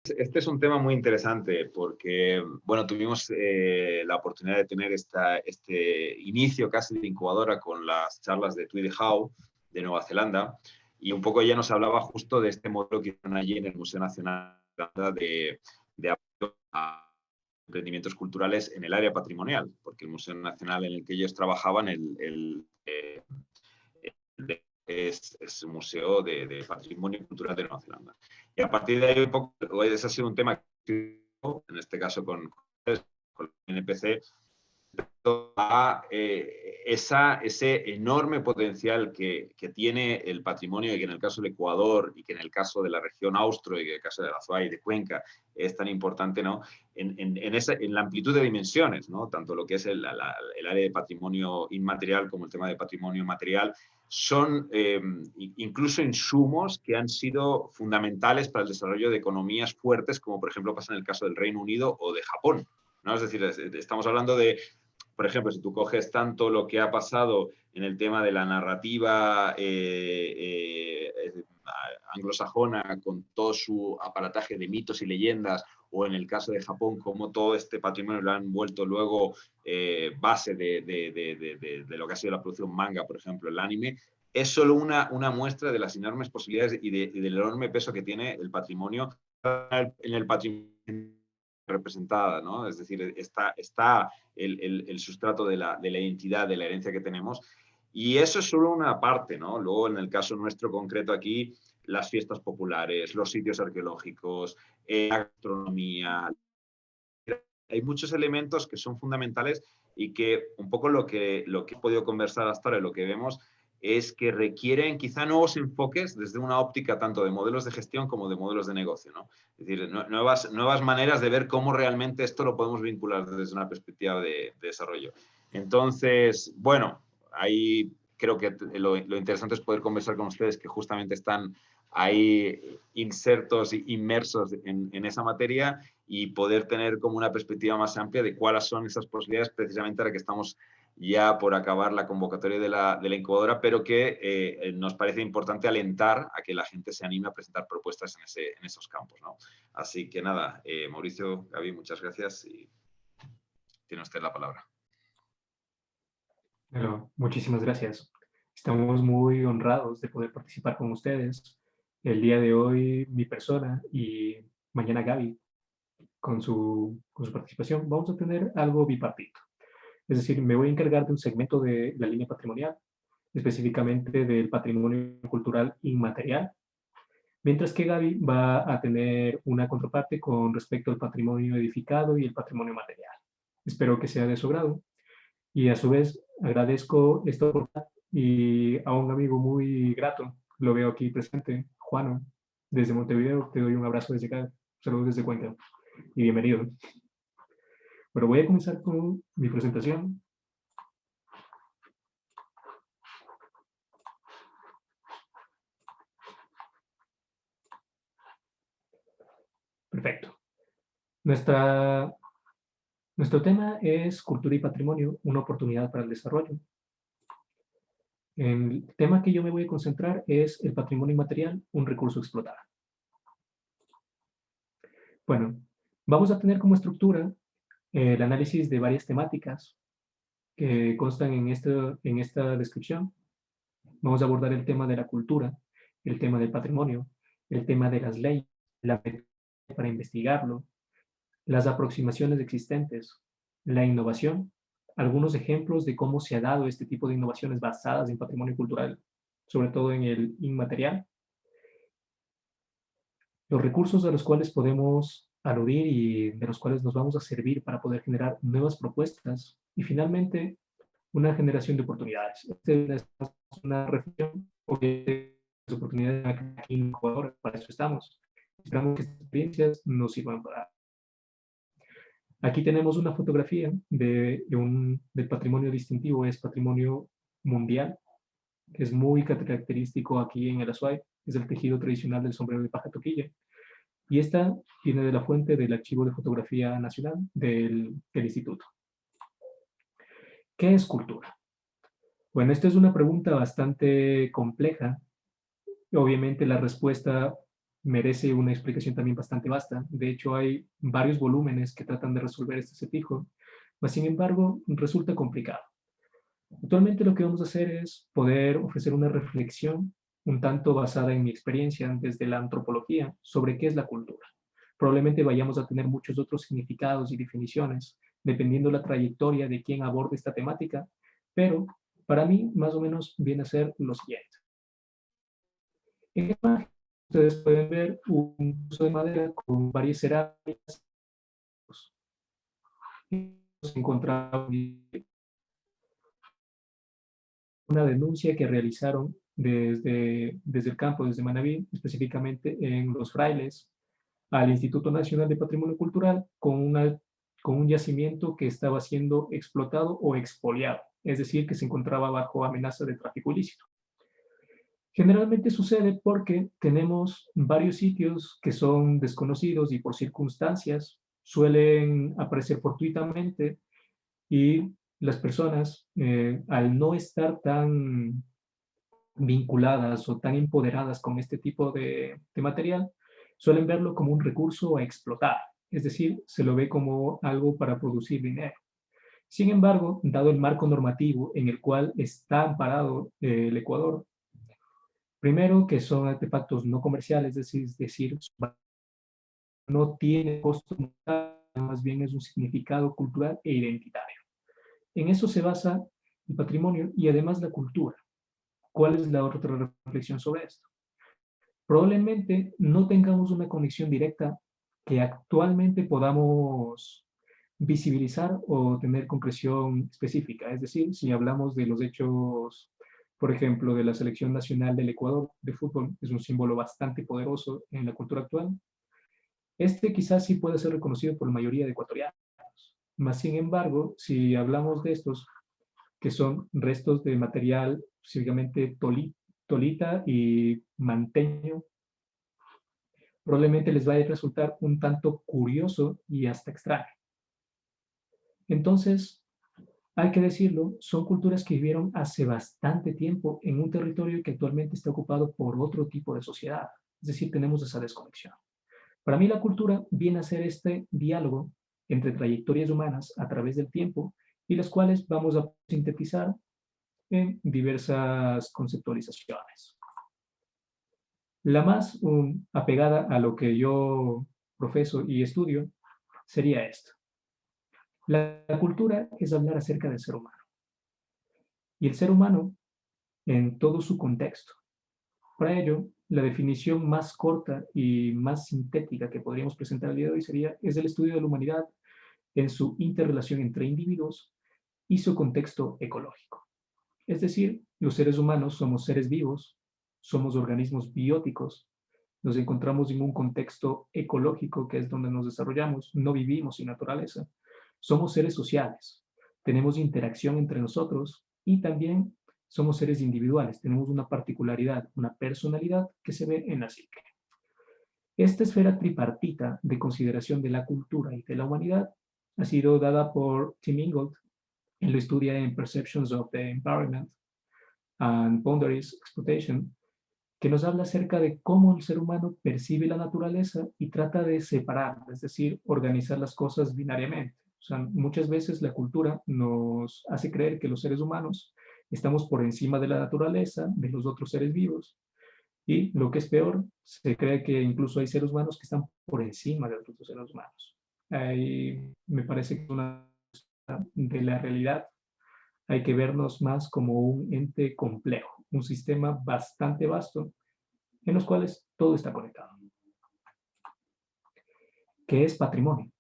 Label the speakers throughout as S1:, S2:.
S1: Este es un tema muy interesante porque, bueno, tuvimos la oportunidad de tener este inicio casi de incubadora con las charlas de Tweedy Howe de Nueva Zelanda, y un poco ella nos hablaba justo de este modelo que hicieron allí en el Museo Nacional de apoyo a emprendimientos culturales en el área patrimonial, porque el Museo Nacional en el que ellos trabajaban, es un museo de patrimonio cultural de Nueva Zelanda. Y a partir de ahí, un poco, ese ha sido un tema que, en este caso con el NPC, a ese enorme potencial que tiene el patrimonio, y que en el caso del Ecuador y que en el caso de la región austro y que en el caso de la Azuay y de Cuenca es tan importante, ¿no? En la amplitud de dimensiones, ¿no? Tanto lo que es el área de patrimonio inmaterial como el tema de patrimonio material, son incluso insumos que han sido fundamentales para el desarrollo de economías fuertes, como por ejemplo pasa en el caso del Reino Unido o de Japón, ¿no? Es decir, estamos hablando de, por ejemplo, si tú coges tanto lo que ha pasado en el tema de la narrativa anglosajona, con todo su aparataje de mitos y leyendas, o en el caso de Japón, cómo todo este patrimonio lo han vuelto luego base de lo que ha sido la producción manga, por ejemplo, el anime, es solo una muestra de las enormes posibilidades y del enorme peso que tiene el patrimonio en el patrimonio representada, ¿no? Es decir, está el sustrato de la identidad, de la herencia que tenemos, y eso es solo una parte, ¿no? Luego, en el caso nuestro concreto aquí, las fiestas populares, los sitios arqueológicos, la gastronomía, hay muchos elementos que son fundamentales y que un poco lo que he podido conversar hasta ahora y lo que vemos es que requieren quizá nuevos enfoques desde una óptica tanto de modelos de gestión como de modelos de negocio, ¿no? Es decir, nuevas maneras de ver cómo realmente esto lo podemos vincular desde una perspectiva de desarrollo. Entonces, bueno, ahí creo que lo interesante es poder conversar con ustedes que justamente están ahí insertos, inmersos en esa materia, y poder tener como una perspectiva más amplia de cuáles son esas posibilidades, precisamente ahora que estamos ya por acabar la convocatoria de la incubadora, pero que nos parece importante alentar a que la gente se anime a presentar propuestas en esos campos, ¿no? Así que nada, Mauricio, Gaby, muchas gracias y tiene usted la palabra.
S2: Bueno, muchísimas gracias. Estamos muy honrados de poder participar con ustedes. El día de hoy, mi persona, y mañana Gaby, con su participación, vamos a tener algo bipartito. Es decir, me voy a encargar de un segmento de la línea patrimonial, específicamente del patrimonio cultural inmaterial, mientras que Gaby va a tener una contraparte con respecto al patrimonio edificado y el patrimonio material. Espero que sea de su grado. Y a su vez agradezco esta oportunidad y a un amigo muy grato, lo veo aquí presente, Juano, desde Montevideo. Te doy un abrazo desde acá. Saludos desde Cuenca y bienvenido. Bueno, voy a comenzar con mi presentación. Perfecto. Nuestro tema es cultura y patrimonio, una oportunidad para el desarrollo. El tema que yo me voy a concentrar es el patrimonio inmaterial, un recurso a explotar. Bueno, vamos a tener como estructura el análisis de varias temáticas que constan en esta descripción. Vamos a abordar el tema de la cultura, el tema del patrimonio, el tema de las leyes, la metodología para investigarlo, las aproximaciones existentes, la innovación, algunos ejemplos de cómo se ha dado este tipo de innovaciones basadas en patrimonio cultural, sobre todo en el inmaterial, los recursos a los cuales podemos aludir y de los cuales nos vamos a servir para poder generar nuevas propuestas, y finalmente una generación de oportunidades. Esta es una reflexión de las oportunidades aquí en Ecuador, para eso estamos. Esperamos que estas experiencias nos sirvan para. Aquí tenemos una fotografía del patrimonio distintivo, es patrimonio mundial, que es muy característico aquí en el Azuay, es el tejido tradicional del sombrero de paja toquilla. Y esta viene de la fuente del Archivo de Fotografía Nacional del Instituto. ¿Qué es cultura? Bueno, esta es una pregunta bastante compleja. Obviamente la respuesta merece una explicación también bastante vasta. De hecho, hay varios volúmenes que tratan de resolver este acertijo, mas sin embargo, resulta complicado. Actualmente lo que vamos a hacer es poder ofrecer una reflexión un tanto basada en mi experiencia desde la antropología sobre qué es la cultura. Probablemente vayamos a tener muchos otros significados y definiciones, dependiendo la trayectoria de quien aborde esta temática, pero para mí más o menos viene a ser lo siguiente. En esta imagen ustedes pueden ver un trozo de madera con varias cerámicas. Se encontraba una denuncia que realizaron desde el campo, desde Manabí, específicamente en Los Frailes, al Instituto Nacional de Patrimonio Cultural con un yacimiento que estaba siendo explotado o expoliado, es decir, que se encontraba bajo amenaza de tráfico ilícito. Generalmente sucede porque tenemos varios sitios que son desconocidos y por circunstancias suelen aparecer fortuitamente y las personas, al no estar tan vinculadas o tan empoderadas con este tipo de material, suelen verlo como un recurso a explotar, es decir, se lo ve como algo para producir dinero. Sin embargo, dado el marco normativo en el cual está amparado el Ecuador, primero que son artefactos no comerciales, es decir, no tiene costo, más bien es un significado cultural e identitario. En eso se basa el patrimonio y además la cultura. ¿Cuál es la otra reflexión sobre esto? Probablemente no tengamos una conexión directa que actualmente podamos visibilizar o tener concreción específica. Es decir, si hablamos de los hechos, por ejemplo, de la Selección Nacional del Ecuador de fútbol, es un símbolo bastante poderoso en la cultura actual. Este quizás sí puede ser reconocido por la mayoría de ecuatorianos. Mas, sin embargo, si hablamos de estos, que son restos de material, específicamente tolita y manteño, probablemente les vaya a resultar un tanto curioso y hasta extraño. Entonces, hay que decirlo, son culturas que vivieron hace bastante tiempo en un territorio que actualmente está ocupado por otro tipo de sociedad. Es decir, tenemos esa desconexión. Para mí la cultura viene a ser este diálogo entre trayectorias humanas a través del tiempo y las cuales vamos a sintetizar en diversas conceptualizaciones. La más apegada a lo que yo profeso y estudio sería esto. La cultura es hablar acerca del ser humano. Y el ser humano en todo su contexto. Para ello, la definición más corta y más sintética que podríamos presentar el día de hoy es el estudio de la humanidad en su interrelación entre individuos y su contexto ecológico. Es decir, los seres humanos somos seres vivos, somos organismos bióticos, nos encontramos en un contexto ecológico que es donde nos desarrollamos, no vivimos sin naturaleza, somos seres sociales, tenemos interacción entre nosotros y también somos seres individuales, tenemos una particularidad, una personalidad que se ve en la psique. Esta esfera tripartita de consideración de la cultura y de la humanidad ha sido dada por Tim Ingold. Él lo estudia en Perceptions of the Environment and Boundaries Exploitation, que nos habla acerca de cómo el ser humano percibe la naturaleza y trata de separar, es decir, organizar las cosas binariamente. O sea, muchas veces la cultura nos hace creer que los seres humanos estamos por encima de la naturaleza, de los otros seres vivos, y lo que es peor, se cree que incluso hay seres humanos que están por encima de otros seres humanos. Ahí me parece que una de la realidad hay que vernos más como un ente complejo, un sistema bastante vasto en los cuales todo está conectado. ¿Qué es patrimonio?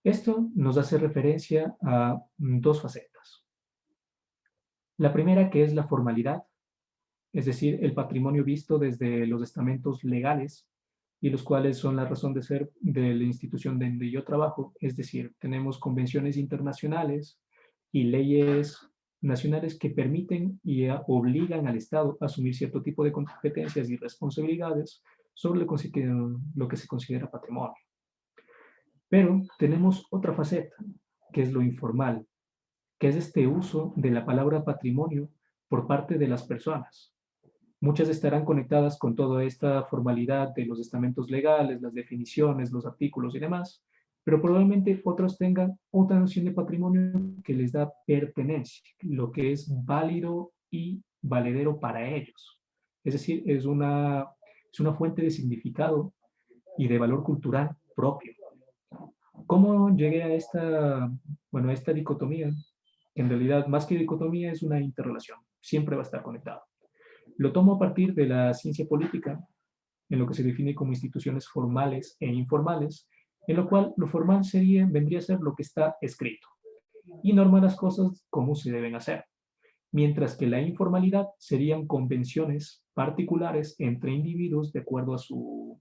S2: Esto nos hace referencia a dos facetas. La primera, que es la formalidad, es decir, el patrimonio visto desde los estamentos legales y los cuales son la razón de ser de la institución donde yo trabajo, es decir, tenemos convenciones internacionales y leyes nacionales que permiten y obligan al Estado a asumir cierto tipo de competencias y responsabilidades sobre lo que se considera patrimonio. Pero tenemos otra faceta, que es lo informal, que es este uso de la palabra patrimonio por parte de las personas. Muchas estarán conectadas con toda esta formalidad de los estamentos legales, las definiciones, los artículos y demás, pero probablemente otros tengan otra noción de patrimonio que les da pertenencia, lo que es válido y valedero para ellos. Es decir, es una fuente de significado y de valor cultural propio. ¿Cómo llegué a a esta dicotomía? En realidad, más que dicotomía, es una interrelación. Siempre va a estar conectado. Lo tomo a partir de la ciencia política, en lo que se define como instituciones formales e informales, en lo cual lo formal vendría a ser lo que está escrito y norma las cosas como se deben hacer, mientras que la informalidad serían convenciones particulares entre individuos de acuerdo a su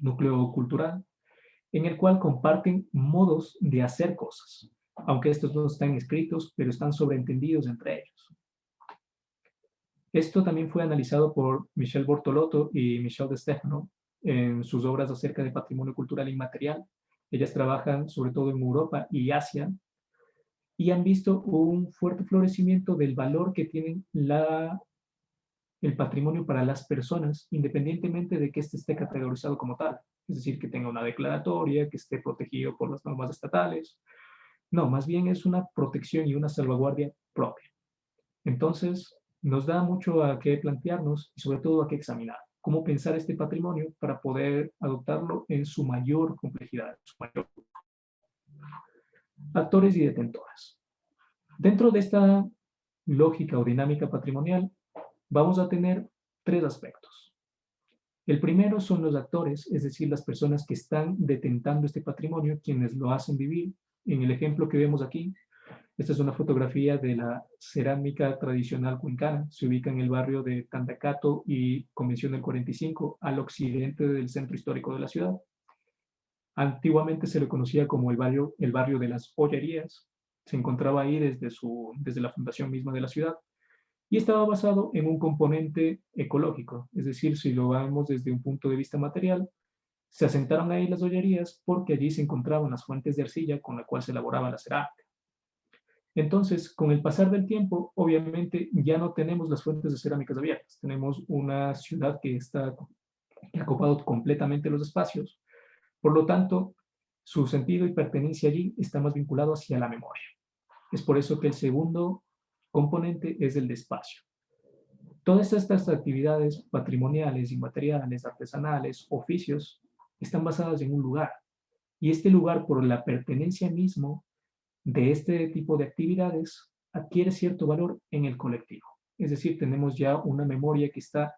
S2: núcleo cultural, en el cual comparten modos de hacer cosas, aunque estos no están escritos, pero están sobreentendidos entre ellos. Esto también fue analizado por Michel Bortolotto y Michel de Stefano en sus obras acerca de patrimonio cultural inmaterial. Ellas trabajan sobre todo en Europa y Asia y han visto un fuerte florecimiento del valor que tienen el patrimonio para las personas, independientemente de que éste esté categorizado como tal. Es decir, que tenga una declaratoria, que esté protegido por las normas estatales. No, más bien es una protección y una salvaguardia propia. Entonces, nos da mucho a qué plantearnos y sobre todo a qué examinar. Cómo pensar este patrimonio para poder adoptarlo en su mayor complejidad. Actores y detentoras. Dentro de esta lógica o dinámica patrimonial, vamos a tener tres aspectos. El primero son los actores, es decir, las personas que están detentando este patrimonio, quienes lo hacen vivir. En el ejemplo que vemos aquí, esta es una fotografía de la cerámica tradicional cuencana. Se ubica en el barrio de Tandacato y Convención del 45, al occidente del centro histórico de la ciudad. Antiguamente se le conocía como el barrio de las Ollerías. Se encontraba ahí desde la fundación misma de la ciudad y estaba basado en un componente ecológico. Es decir, si lo vemos desde un punto de vista material, se asentaron ahí las ollerías porque allí se encontraban las fuentes de arcilla con la cual se elaboraba la cerámica. Entonces, con el pasar del tiempo, obviamente ya no tenemos las fuentes de cerámicas abiertas. Tenemos una ciudad que ha ocupado completamente los espacios. Por lo tanto, su sentido y pertenencia allí está más vinculado hacia la memoria. Es por eso que el segundo componente es el de espacio. Todas estas actividades patrimoniales, inmateriales, artesanales, oficios, están basadas en un lugar. Y este lugar, por la pertenencia mismo de este tipo de actividades, adquiere cierto valor en el colectivo. Es decir, tenemos ya una memoria que está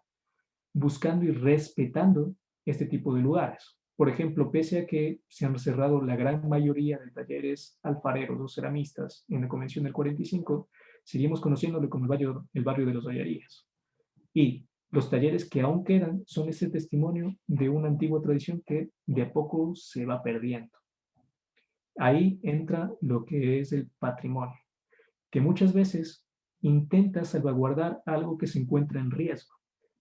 S2: buscando y respetando este tipo de lugares. Por ejemplo, pese a que se han cerrado la gran mayoría de talleres alfareros o ceramistas en la Convención del 45, seguimos conociéndolo como el barrio de los Ollerías. Y los talleres que aún quedan son ese testimonio de una antigua tradición que de a poco se va perdiendo. Ahí entra lo que es el patrimonio, que muchas veces intenta salvaguardar algo que se encuentra en riesgo,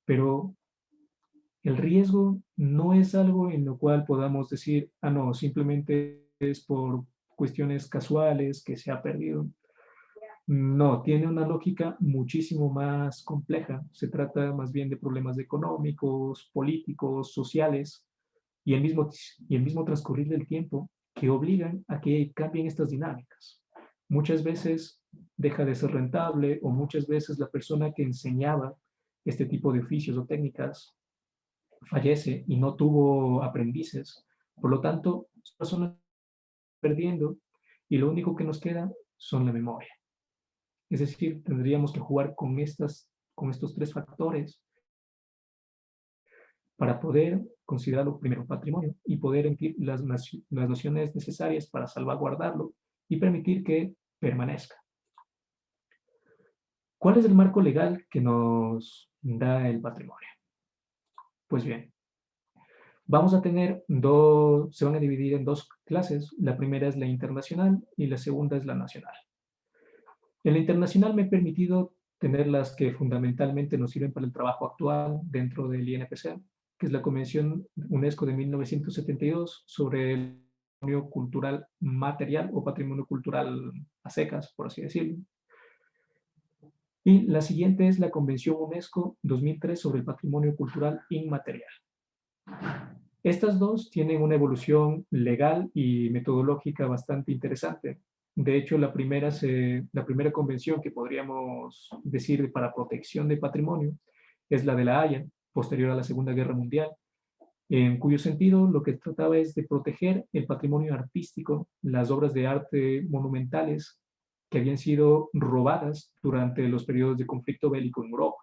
S2: pero el riesgo no es algo en lo cual podamos decir, ah, no, simplemente es por cuestiones casuales que se ha perdido. No, tiene una lógica muchísimo más compleja. Se trata más bien de problemas económicos, políticos, sociales y el mismo transcurrir del tiempo que obligan a que cambien estas dinámicas. Muchas veces deja de ser rentable o muchas veces la persona que enseñaba este tipo de oficios o técnicas fallece y no tuvo aprendices. Por lo tanto, las personas perdiendo y lo único que nos queda son la memoria. Es decir, tendríamos que jugar con estos tres factores para poder considerarlo primero patrimonio y poder emitir las nociones necesarias para salvaguardarlo y permitir que permanezca. ¿Cuál es el marco legal que nos da el patrimonio? Pues bien, vamos a tener se van a dividir en dos clases. La primera es la internacional y la segunda es la nacional. En la internacional me he permitido tener las que fundamentalmente nos sirven para el trabajo actual dentro del INPC, que es la Convención UNESCO de 1972 sobre el patrimonio cultural material o patrimonio cultural a secas, por así decirlo. Y la siguiente es la Convención UNESCO 2003 sobre el Patrimonio Cultural Inmaterial. Estas dos tienen una evolución legal y metodológica bastante interesante. De hecho, la primera convención que podríamos decir para protección de patrimonio es la de La Haya, posterior a la Segunda Guerra Mundial, en cuyo sentido lo que trataba es de proteger el patrimonio artístico, las obras de arte monumentales que habían sido robadas durante los periodos de conflicto bélico en Europa.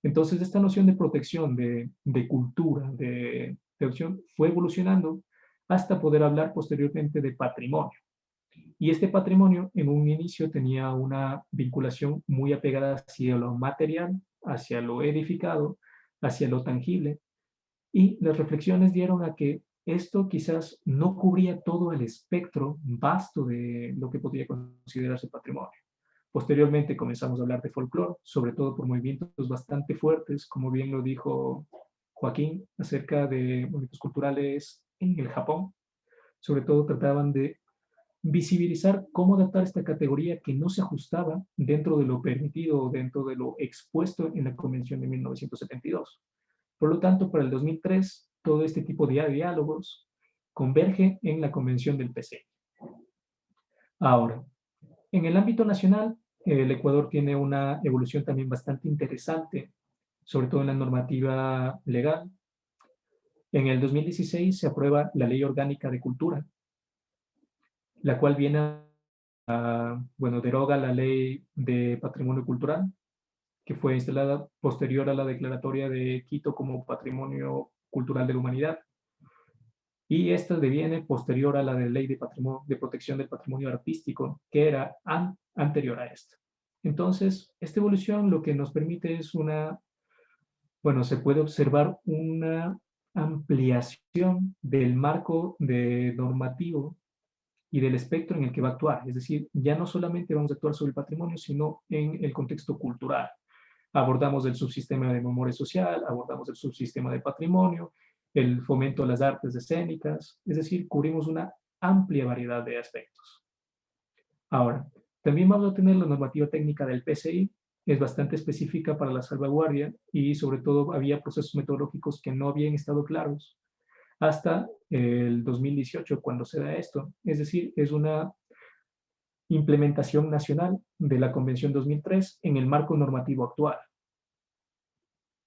S2: Entonces, esta noción de protección, de cultura, de opción, fue evolucionando hasta poder hablar posteriormente de patrimonio. Y este patrimonio en un inicio tenía una vinculación muy apegada hacia lo material, hacia lo edificado, hacia lo tangible, y las reflexiones dieron a que esto quizás no cubría todo el espectro vasto de lo que podría considerarse patrimonio. Posteriormente comenzamos a hablar de folclore, sobre todo por movimientos bastante fuertes, como bien lo dijo Joaquín, acerca de movimientos culturales en el Japón. Sobre todo trataban de visibilizar cómo adaptar esta categoría que no se ajustaba dentro de lo permitido o dentro de lo expuesto en la Convención de 1972. Por lo tanto, para el 2003, todo este tipo de diálogos converge en la Convención del PCI. Ahora, en el ámbito nacional, el Ecuador tiene una evolución también bastante interesante, sobre todo en la normativa legal. En el 2016 se aprueba la Ley Orgánica de Cultura, la cual viene deroga la Ley de Patrimonio Cultural, que fue instalada posterior a la declaratoria de Quito como Patrimonio Cultural de la Humanidad. Y esta deviene posterior a la de Ley de Protección del Patrimonio Artístico, que era anterior a esta. Entonces, esta evolución lo que nos permite es se puede observar una ampliación del marco normativo y del espectro en el que va a actuar. Es decir, ya no solamente vamos a actuar sobre el patrimonio, sino en el contexto cultural. Abordamos el subsistema de memoria social, abordamos el subsistema de patrimonio, el fomento de las artes escénicas, es decir, cubrimos una amplia variedad de aspectos. Ahora, también vamos a tener la normativa técnica del PCI, es bastante específica para la salvaguardia y sobre todo había procesos metodológicos que no habían estado claros hasta el 2018 cuando se da esto. Es decir, es una implementación nacional de la Convención 2003 en el marco normativo actual.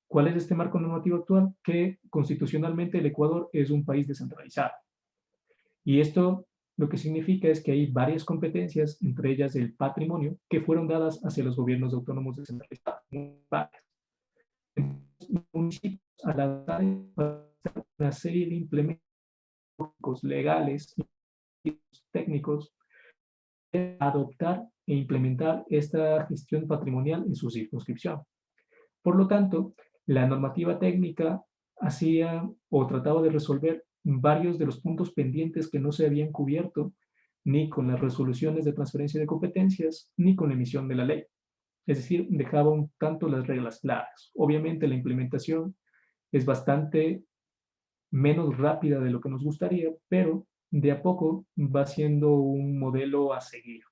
S2: ¿Cuál es este marco normativo actual? Que constitucionalmente el Ecuador es un país descentralizado. Y esto lo que significa es que hay varias competencias, entre ellas el patrimonio, que fueron dadas hacia los gobiernos autónomos descentralizados. Los municipios, al adaptar una serie de implementos legales y técnicos, adoptar e implementar esta gestión patrimonial en su circunscripción. Por lo tanto, la normativa técnica hacía o trataba de resolver varios de los puntos pendientes que no se habían cubierto ni con las resoluciones de transferencia de competencias ni con la emisión de la ley. Es decir, dejaba un tanto las reglas claras. Obviamente la implementación es bastante menos rápida de lo que nos gustaría, pero de a poco va siendo un modelo a seguir.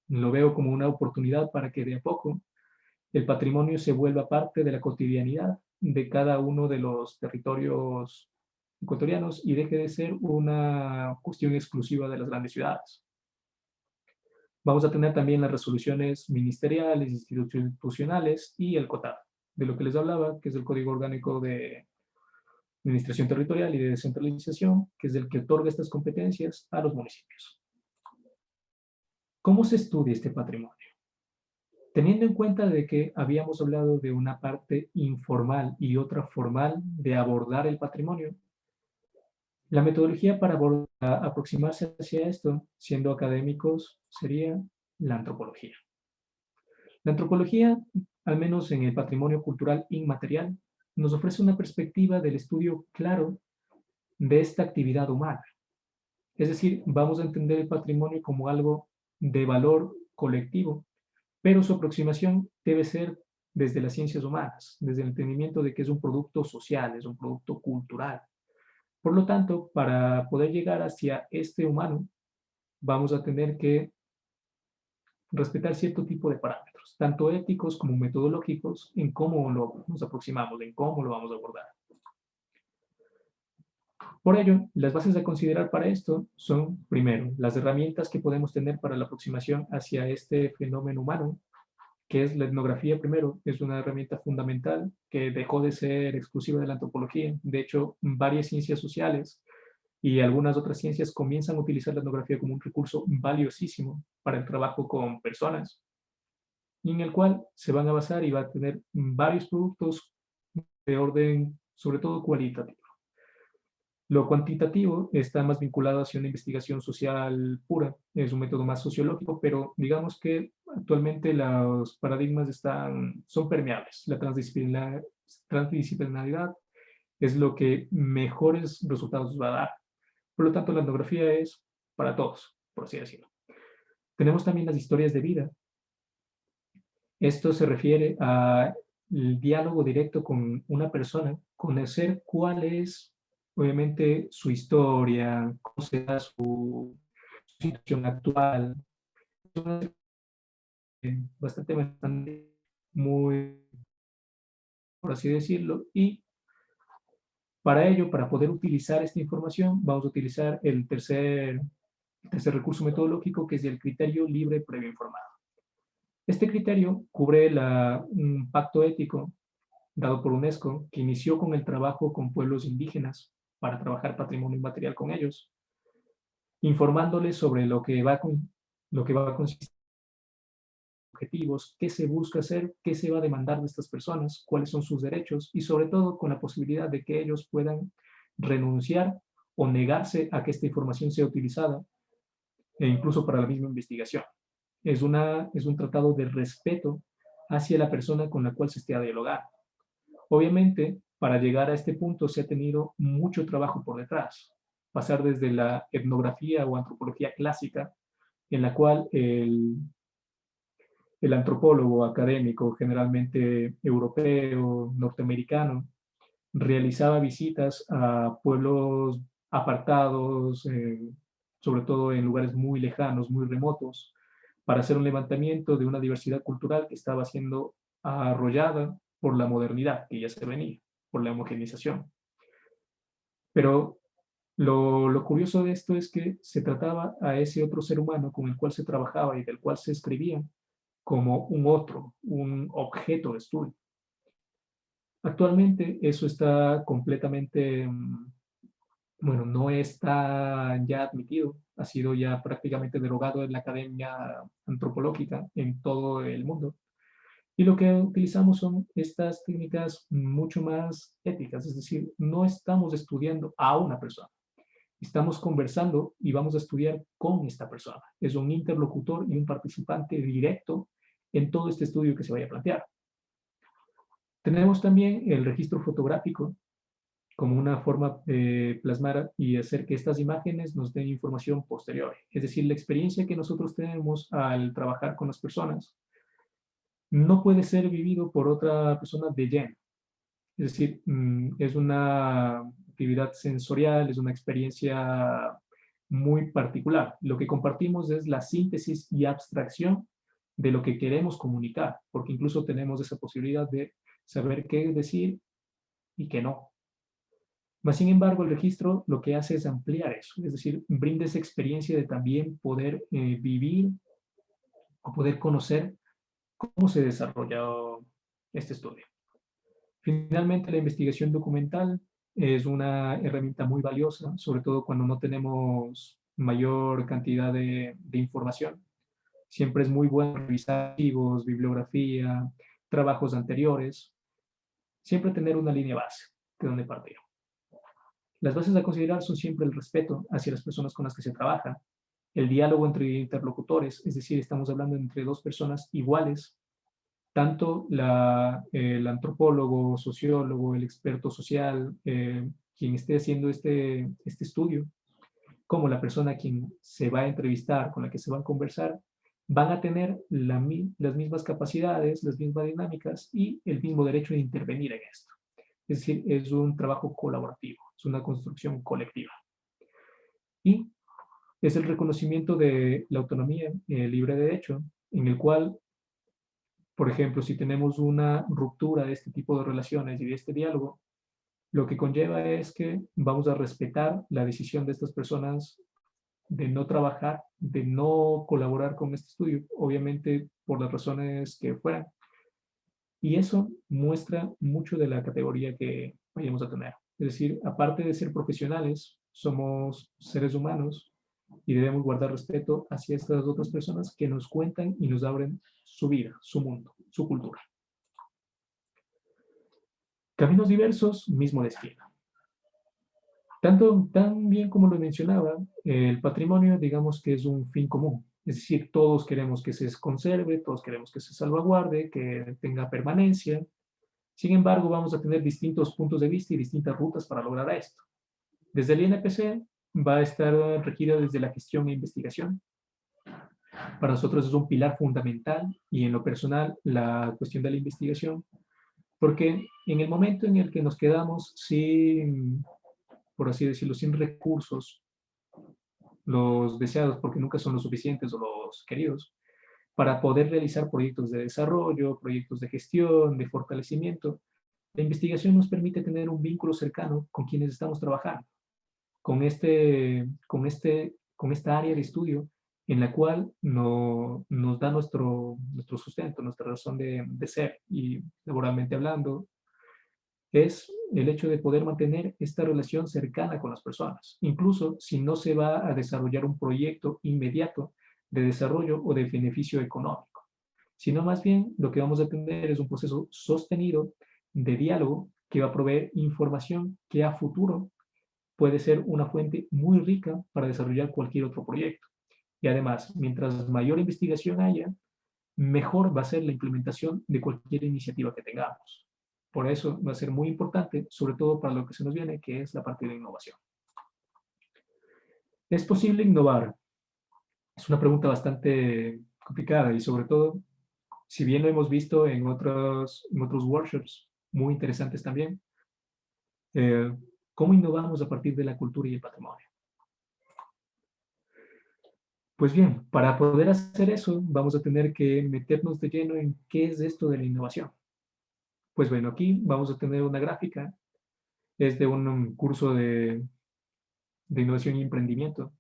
S2: Lo veo como una oportunidad para que de a poco el patrimonio se vuelva parte de la cotidianidad de cada uno de los territorios ecuatorianos y deje de ser una cuestión exclusiva de las grandes ciudades. Vamos a tener también las resoluciones ministeriales, institucionales y el COTAD, de lo que les hablaba, que es el Código Orgánico de Administración Territorial y de Descentralización, que es el que otorga estas competencias a los municipios. ¿Cómo se estudia este patrimonio? Teniendo en cuenta de que habíamos hablado de una parte informal y otra formal de abordar el patrimonio, la metodología para aproximarse hacia esto, siendo académicos, sería la antropología. La antropología, al menos en el patrimonio cultural inmaterial, nos ofrece una perspectiva del estudio claro de esta actividad humana. Es decir, vamos a entender el patrimonio como algo de valor colectivo, pero su aproximación debe ser desde las ciencias humanas, desde el entendimiento de que es un producto social, es un producto cultural. Por lo tanto, para poder llegar hacia este humano, vamos a tener que respetar cierto tipo de parámetros, tanto éticos como metodológicos, en cómo nos aproximamos, en cómo lo vamos a abordar. Por ello, las bases a considerar para esto son, primero, las herramientas que podemos tener para la aproximación hacia este fenómeno humano, que es la etnografía primero, es una herramienta fundamental que dejó de ser exclusiva de la antropología. De hecho, varias ciencias sociales y algunas otras ciencias comienzan a utilizar la etnografía como un recurso valiosísimo para el trabajo con personas, y en el cual se van a basar y va a tener varios productos de orden, sobre todo cualitativo. Lo cuantitativo está más vinculado hacia una investigación social pura, es un método más sociológico, pero digamos que actualmente los paradigmas son permeables. La transdisciplinaridad es lo que mejores resultados va a dar. Por lo tanto, la etnografía es para todos, por así decirlo. Tenemos también las historias de vida. Esto se refiere al diálogo directo con una persona, conocer cuál es, obviamente, su historia, cómo se da su situación actual. Bastante muy, por así decirlo, y para ello, para poder utilizar esta información, vamos a utilizar el tercer recurso metodológico, que es el criterio libre previo informado. Este criterio cubre un pacto ético dado por UNESCO, que inició con el trabajo con pueblos indígenas para trabajar patrimonio inmaterial con ellos, informándoles sobre lo que va a consistir objetivos, qué se busca hacer, qué se va a demandar de estas personas, cuáles son sus derechos y sobre todo con la posibilidad de que ellos puedan renunciar o negarse a que esta información sea utilizada e incluso para la misma investigación. Es un tratado de respeto hacia la persona con la cual se esté a dialogar. Obviamente, para llegar a este punto se ha tenido mucho trabajo por detrás. Pasar desde la etnografía o antropología clásica, en la cual el antropólogo académico, generalmente europeo, norteamericano, realizaba visitas a pueblos apartados, sobre todo en lugares muy lejanos, muy remotos, para hacer un levantamiento de una diversidad cultural que estaba siendo arrollada por la modernidad que ya se venía, por la homogeneización. Pero lo curioso de esto es que se trataba a ese otro ser humano con el cual se trabajaba y del cual se escribía como un otro, un objeto de estudio. Actualmente eso está completamente, bueno, no está ya admitido, ha sido ya prácticamente derogado en la academia antropológica en todo el mundo. Y lo que utilizamos son estas técnicas mucho más éticas, es decir, no estamos estudiando a una persona, estamos conversando y vamos a estudiar con esta persona. Es un interlocutor y un participante directo en todo este estudio que se vaya a plantear. Tenemos también el registro fotográfico como una forma de plasmar y hacer que estas imágenes nos den información posterior. Es decir, la experiencia que nosotros tenemos al trabajar con las personas no puede ser vivido por otra persona de lleno. Es decir, es una actividad sensorial, es una experiencia muy particular. Lo que compartimos es la síntesis y abstracción de lo que queremos comunicar, porque incluso tenemos esa posibilidad de saber qué decir y qué no. Mas, sin embargo, el registro lo que hace es ampliar eso, es decir, brinda esa experiencia de también poder vivir o poder conocer cómo se desarrolló este estudio. Finalmente, la investigación documental es una herramienta muy valiosa, sobre todo cuando no tenemos mayor cantidad de información. Siempre es muy bueno revisar archivos, bibliografía, trabajos anteriores, siempre tener una línea base de donde partir. Las bases a considerar son siempre el respeto hacia las personas con las que se trabaja, el diálogo entre interlocutores, es decir, estamos hablando entre dos personas iguales, tanto el antropólogo, sociólogo, el experto social, quien esté haciendo este estudio, como la persona a quien se va a entrevistar, con la que se va a conversar, van a tener las mismas capacidades, las mismas dinámicas y el mismo derecho de intervenir en esto. Es decir, es un trabajo colaborativo, es una construcción colectiva. Y es el reconocimiento de la autonomía libre de derecho en el cual, por ejemplo, si tenemos una ruptura de este tipo de relaciones y de este diálogo, lo que conlleva es que vamos a respetar la decisión de estas personas de no trabajar, de no colaborar con este estudio, obviamente por las razones que fueran. Y eso muestra mucho de la categoría que vayamos a tener. Es decir, aparte de ser profesionales, somos seres humanos y debemos guardar respeto hacia estas otras personas que nos cuentan y nos abren su vida, su mundo, su cultura. Caminos diversos, mismo destino. Tan bien como lo mencionaba, el patrimonio, digamos que es un fin común. Es decir, todos queremos que se conserve, todos queremos que se salvaguarde, que tenga permanencia. Sin embargo, vamos a tener distintos puntos de vista y distintas rutas para lograr esto. Desde el INPC va a estar regida desde la gestión e investigación. Para nosotros es un pilar fundamental y en lo personal la cuestión de la investigación, porque en el momento en el que nos quedamos sin, por así decirlo, sin recursos, los deseados, porque nunca son los suficientes o los queridos, para poder realizar proyectos de desarrollo, proyectos de gestión, de fortalecimiento, la investigación nos permite tener un vínculo cercano con quienes estamos trabajando, con esta área de estudio en la cual nos da nuestro sustento, nuestra razón de ser y laboralmente hablando, es el hecho de poder mantener esta relación cercana con las personas, incluso si no se va a desarrollar un proyecto inmediato de desarrollo o de beneficio económico, sino más bien lo que vamos a tener es un proceso sostenido de diálogo que va a proveer información que a futuro puede ser una fuente muy rica para desarrollar cualquier otro proyecto. Y además, mientras mayor investigación haya, mejor va a ser la implementación de cualquier iniciativa que tengamos. Por eso va a ser muy importante, sobre todo para lo que se nos viene, que es la parte de innovación. ¿Es posible innovar? Es una pregunta bastante complicada y sobre todo, si bien lo hemos visto en otros workshops muy interesantes también, ¿cómo innovamos a partir de la cultura y el patrimonio? Pues bien, para poder hacer eso, vamos a tener que meternos de lleno en qué es esto de la innovación. Pues bueno, aquí vamos a tener una gráfica, es de un curso de innovación y emprendimiento.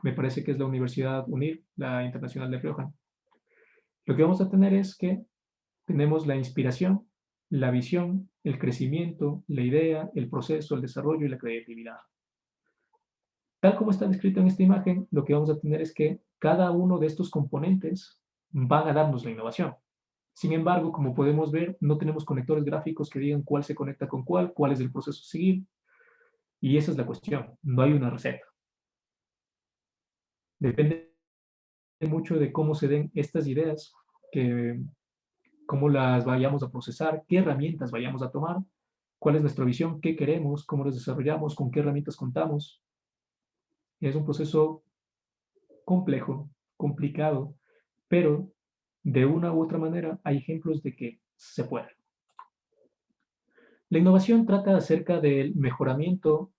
S2: Me parece que es la Universidad UNIR, la Internacional de Rioja. Lo que vamos a tener es que tenemos la inspiración, la visión, el crecimiento, la idea, el proceso, el desarrollo y la creatividad. Tal como está descrito en esta imagen, lo que vamos a tener es que cada uno de estos componentes van a darnos la innovación. Sin embargo, como podemos ver, no tenemos conectores gráficos que digan cuál se conecta con cuál es el proceso a seguir. Y esa es la cuestión, no hay una receta. Depende mucho de cómo se den estas ideas, cómo las vayamos a procesar, qué herramientas vayamos a tomar, cuál es nuestra visión, qué queremos, cómo los desarrollamos, con qué herramientas contamos. Es un proceso complejo, complicado, pero de una u otra manera hay ejemplos de que se puede. La innovación trata acerca del mejoramiento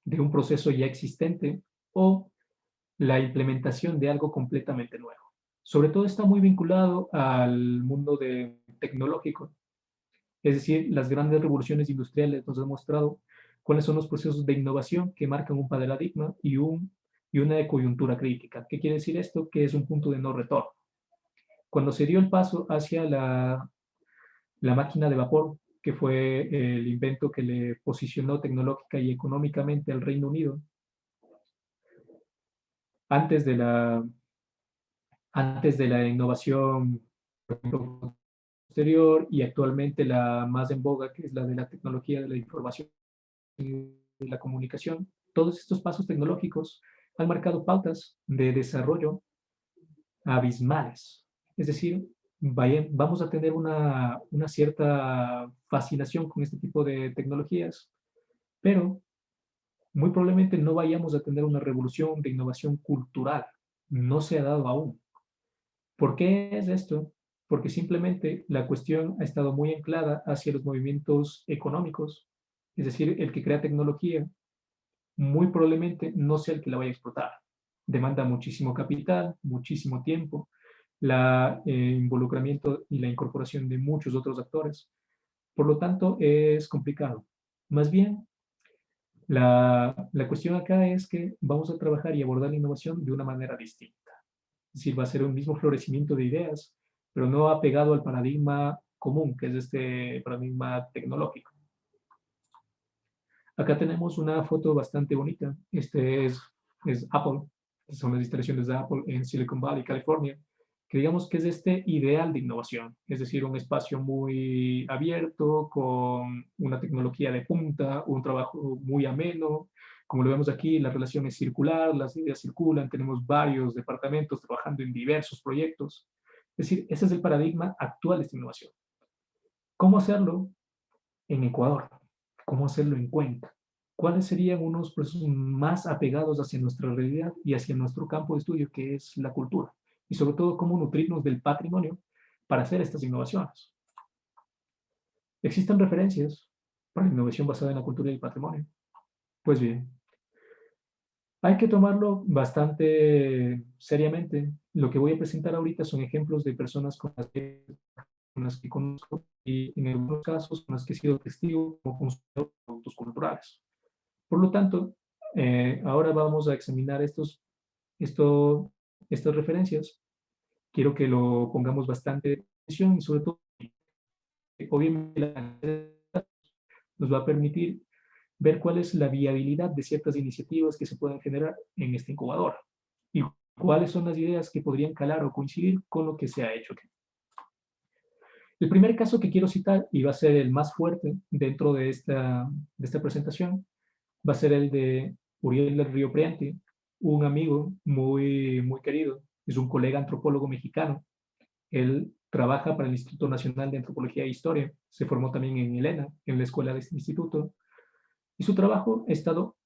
S2: de un proceso ya existente o la implementación de algo completamente nuevo. Sobre todo está muy vinculado al mundo tecnológico. Es decir, las grandes revoluciones industriales nos han mostrado cuáles son los procesos de innovación que marcan un paradigma y una coyuntura crítica. ¿Qué quiere decir esto? Que es un punto de no retorno. Cuando se dio el paso hacia la máquina de vapor, que fue el invento que le posicionó tecnológica y económicamente al Reino Unido, antes de la innovación posterior y actualmente la más en boga, que es la de la tecnología de la información y de la comunicación, todos estos pasos tecnológicos han marcado pautas de desarrollo abismales. Es decir, vamos a tener una cierta fascinación con este tipo de tecnologías, pero muy probablemente no vayamos a tener una revolución de innovación cultural. No se ha dado aún. ¿Por qué es esto? Porque simplemente la cuestión ha estado muy anclada hacia los movimientos económicos, es decir, el que crea tecnología muy probablemente no sea el que la vaya a explotar. Demanda muchísimo capital, muchísimo tiempo, la involucramiento y la incorporación de muchos otros actores. Por lo tanto, es complicado. Más bien, la cuestión acá es que vamos a trabajar y abordar la innovación de una manera distinta. Es decir, va a ser un mismo florecimiento de ideas, pero no apegado al paradigma común, que es este paradigma tecnológico. Acá tenemos una foto bastante bonita. Este es Apple. Son las instalaciones de Apple en Silicon Valley, California, que digamos que es este ideal de innovación, es decir, un espacio muy abierto, con una tecnología de punta, un trabajo muy ameno. Como lo vemos aquí, la relación es circular, las ideas circulan, tenemos varios departamentos trabajando en diversos proyectos. Es decir, ese es el paradigma actual de esta innovación. ¿Cómo hacerlo en Ecuador? ¿Cómo hacerlo en Cuenca? ¿Cuáles serían unos procesos más apegados hacia nuestra realidad y hacia nuestro campo de estudio, que es la cultura? Y sobre todo, cómo nutrirnos del patrimonio para hacer estas innovaciones. ¿Existen referencias para la innovación basada en la cultura y el patrimonio? Pues bien, hay que tomarlo bastante seriamente. Lo que voy a presentar ahorita son ejemplos de personas con las que conozco y en algunos casos con las que he sido testigo como consumidor de productos culturales. Por lo tanto, ahora vamos a examinar estas referencias. Quiero que lo pongamos bastante atención y sobre todo, obviamente, nos va a permitir ver cuál es la viabilidad de ciertas iniciativas que se pueden generar en esta incubadora y cuáles son las ideas que podrían calar o coincidir con lo que se ha hecho aquí. El primer caso que quiero citar, y va a ser el más fuerte dentro de esta presentación, va a ser el de Uriel del Río Prianti, un amigo muy, muy querido. Es un colega antropólogo mexicano. Él trabaja para el Instituto Nacional de Antropología e Historia. Se formó también en ELENA, en la escuela de este instituto. Y su trabajo ha estado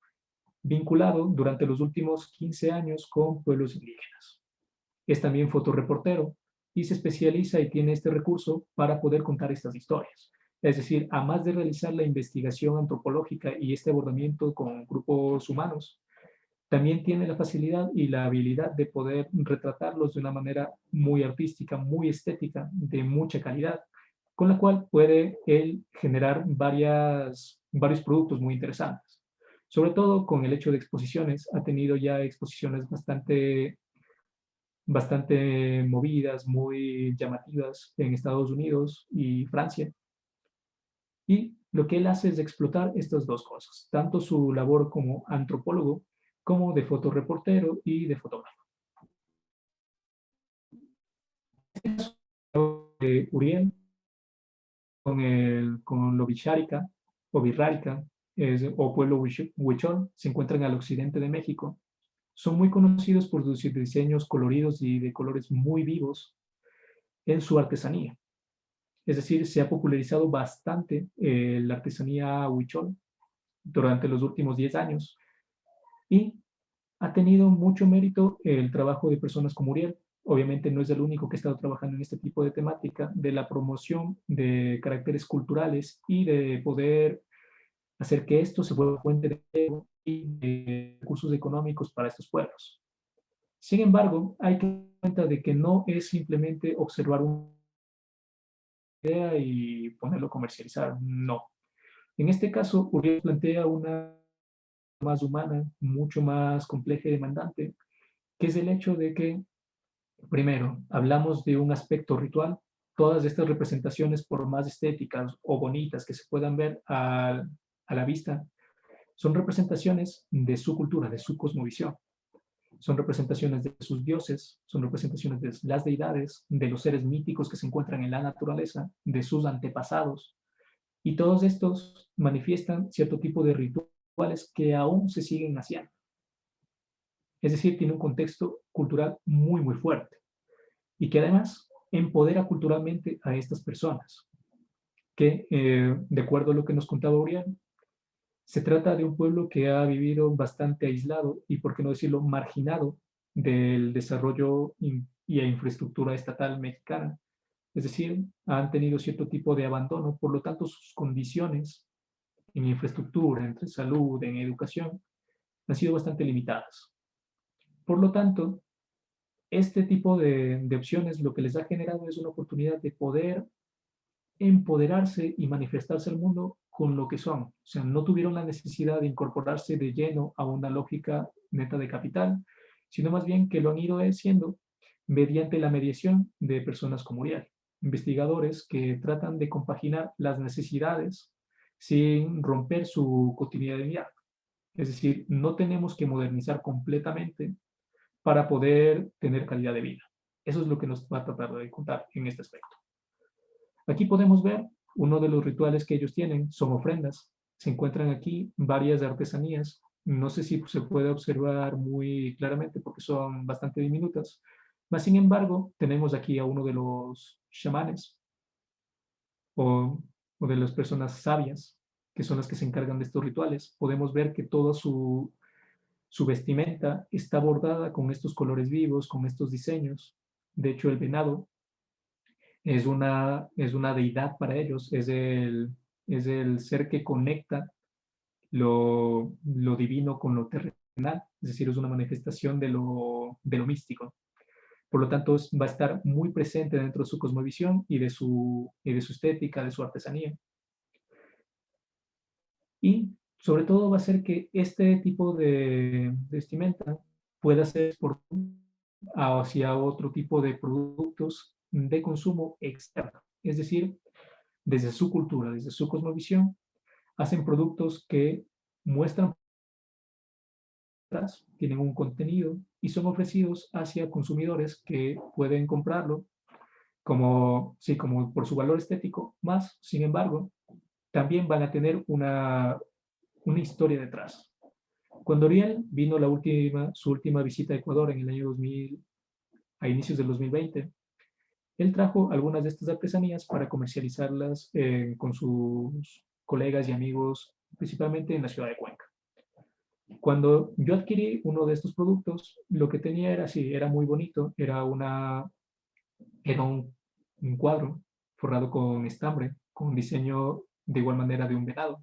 S2: vinculado durante los últimos 15 años con pueblos indígenas. Es también fotoreportero y se especializa y tiene este recurso para poder contar estas historias. Es decir, además de realizar la investigación antropológica y este abordamiento con grupos humanos, también tiene la facilidad y la habilidad de poder retratarlos de una manera muy artística, muy estética, de mucha calidad, con la cual puede él generar varios productos muy interesantes. Sobre todo con el hecho de exposiciones, ha tenido ya exposiciones bastante movidas, muy llamativas en Estados Unidos y Francia. Y lo que él hace es explotar estas dos cosas, tanto su labor como antropólogo, como de fotoreportero y de fotógrafo. Uriel, con lo Villárica o Virrárica, o pueblo huichol, se encuentran al occidente de México. Son muy conocidos por sus diseños coloridos y de colores muy vivos en su artesanía. Es decir, se ha popularizado bastante la artesanía huichol durante los últimos 10 años y ha tenido mucho mérito el trabajo de personas como Uriel. Obviamente no es el único que ha estado trabajando en este tipo de temática, de la promoción de caracteres culturales y de poder hacer que esto se vuelva fuente de empleo y de recursos económicos para estos pueblos. Sin embargo, hay que dar cuenta de que no es simplemente observar una idea y ponerlo a comercializar, no. En este caso, Uriel plantea una más humana, mucho más compleja y demandante, que es el hecho de que, primero, hablamos de un aspecto ritual. Todas estas representaciones, por más estéticas o bonitas que se puedan ver a la vista, son representaciones de su cultura, de su cosmovisión. Son representaciones de sus dioses, son representaciones de las deidades, de los seres míticos que se encuentran en la naturaleza, de sus antepasados. Y todos estos manifiestan cierto tipo de rituales que aún se siguen haciendo. Es decir, tiene un contexto cultural muy, muy fuerte y que además empodera culturalmente a estas personas, que de acuerdo a lo que nos contaba Uriel, se trata de un pueblo que ha vivido bastante aislado y, por qué no decirlo, marginado del desarrollo y infraestructura estatal mexicana. Es decir, han tenido cierto tipo de abandono, por lo tanto sus condiciones en infraestructura, entre salud, en educación, han sido bastante limitadas. Por lo tanto, Este tipo de opciones lo que les ha generado es una oportunidad de poder empoderarse y manifestarse al mundo con lo que son. O sea, no tuvieron la necesidad de incorporarse de lleno a una lógica neta de capital, sino más bien que lo han ido haciendo mediante la mediación de personas como Uriel, investigadores que tratan de compaginar las necesidades sin romper su cotidianidad. Es decir, no tenemos que modernizar completamente para poder tener calidad de vida. Eso es lo que nos va a tratar de contar en este aspecto. Aquí podemos ver uno de los rituales que ellos tienen, son ofrendas. Se encuentran aquí varias artesanías. No sé si se puede observar muy claramente porque son bastante diminutas. Mas, sin embargo, tenemos aquí a uno de los chamanes o, o de las personas sabias, que son las que se encargan de estos rituales. Podemos ver que toda su vestimenta está bordada con estos colores vivos, con estos diseños. De hecho, el venado es una deidad para ellos, es el ser que conecta lo divino con lo terrenal, es decir, es una manifestación de lo místico. Por lo tanto, va a estar muy presente dentro de su cosmovisión y de su estética, de su artesanía. Y sobre todo va a ser que este tipo de vestimenta pueda ser exportado hacia otro tipo de productos de consumo externo. Es decir, desde su cultura, desde su cosmovisión, hacen productos que muestran, tienen un contenido y son ofrecidos hacia consumidores que pueden comprarlo como, sí, como por su valor estético, más, sin embargo, también van a tener una historia detrás. Cuando Uriel vino su última visita a Ecuador en el año 2000, a inicios del 2020, él trajo algunas de estas artesanías para comercializarlas con sus colegas y amigos, principalmente en la ciudad de Cuenca. Cuando yo adquirí uno de estos productos, lo que tenía era así, era muy bonito, era un cuadro forrado con estambre, con un diseño de igual manera de un venado,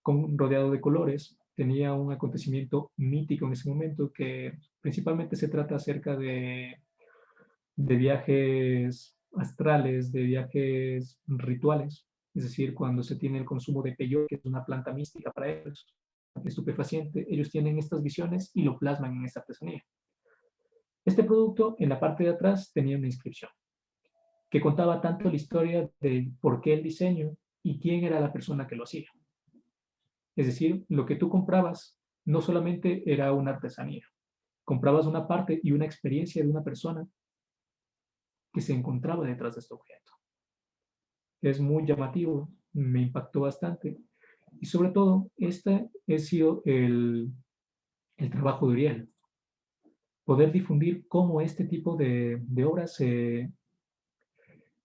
S2: rodeado de colores. Tenía un acontecimiento mítico en ese momento que principalmente se trata acerca de viajes astrales, de viajes rituales, es decir, cuando se tiene el consumo de peyote, que es una planta mística para ellos, estupefaciente, ellos tienen estas visiones y lo plasman en esta artesanía. Este producto, en la parte de atrás, tenía una inscripción que contaba tanto la historia de por qué el diseño y quién era la persona que lo hacía. Es decir, lo que tú comprabas no solamente era una artesanía, comprabas una parte y una experiencia de una persona que se encontraba detrás de este objeto. Es muy llamativo, me impactó bastante. Y sobre todo, este ha sido el trabajo de Uriel. Poder difundir cómo este tipo de obras se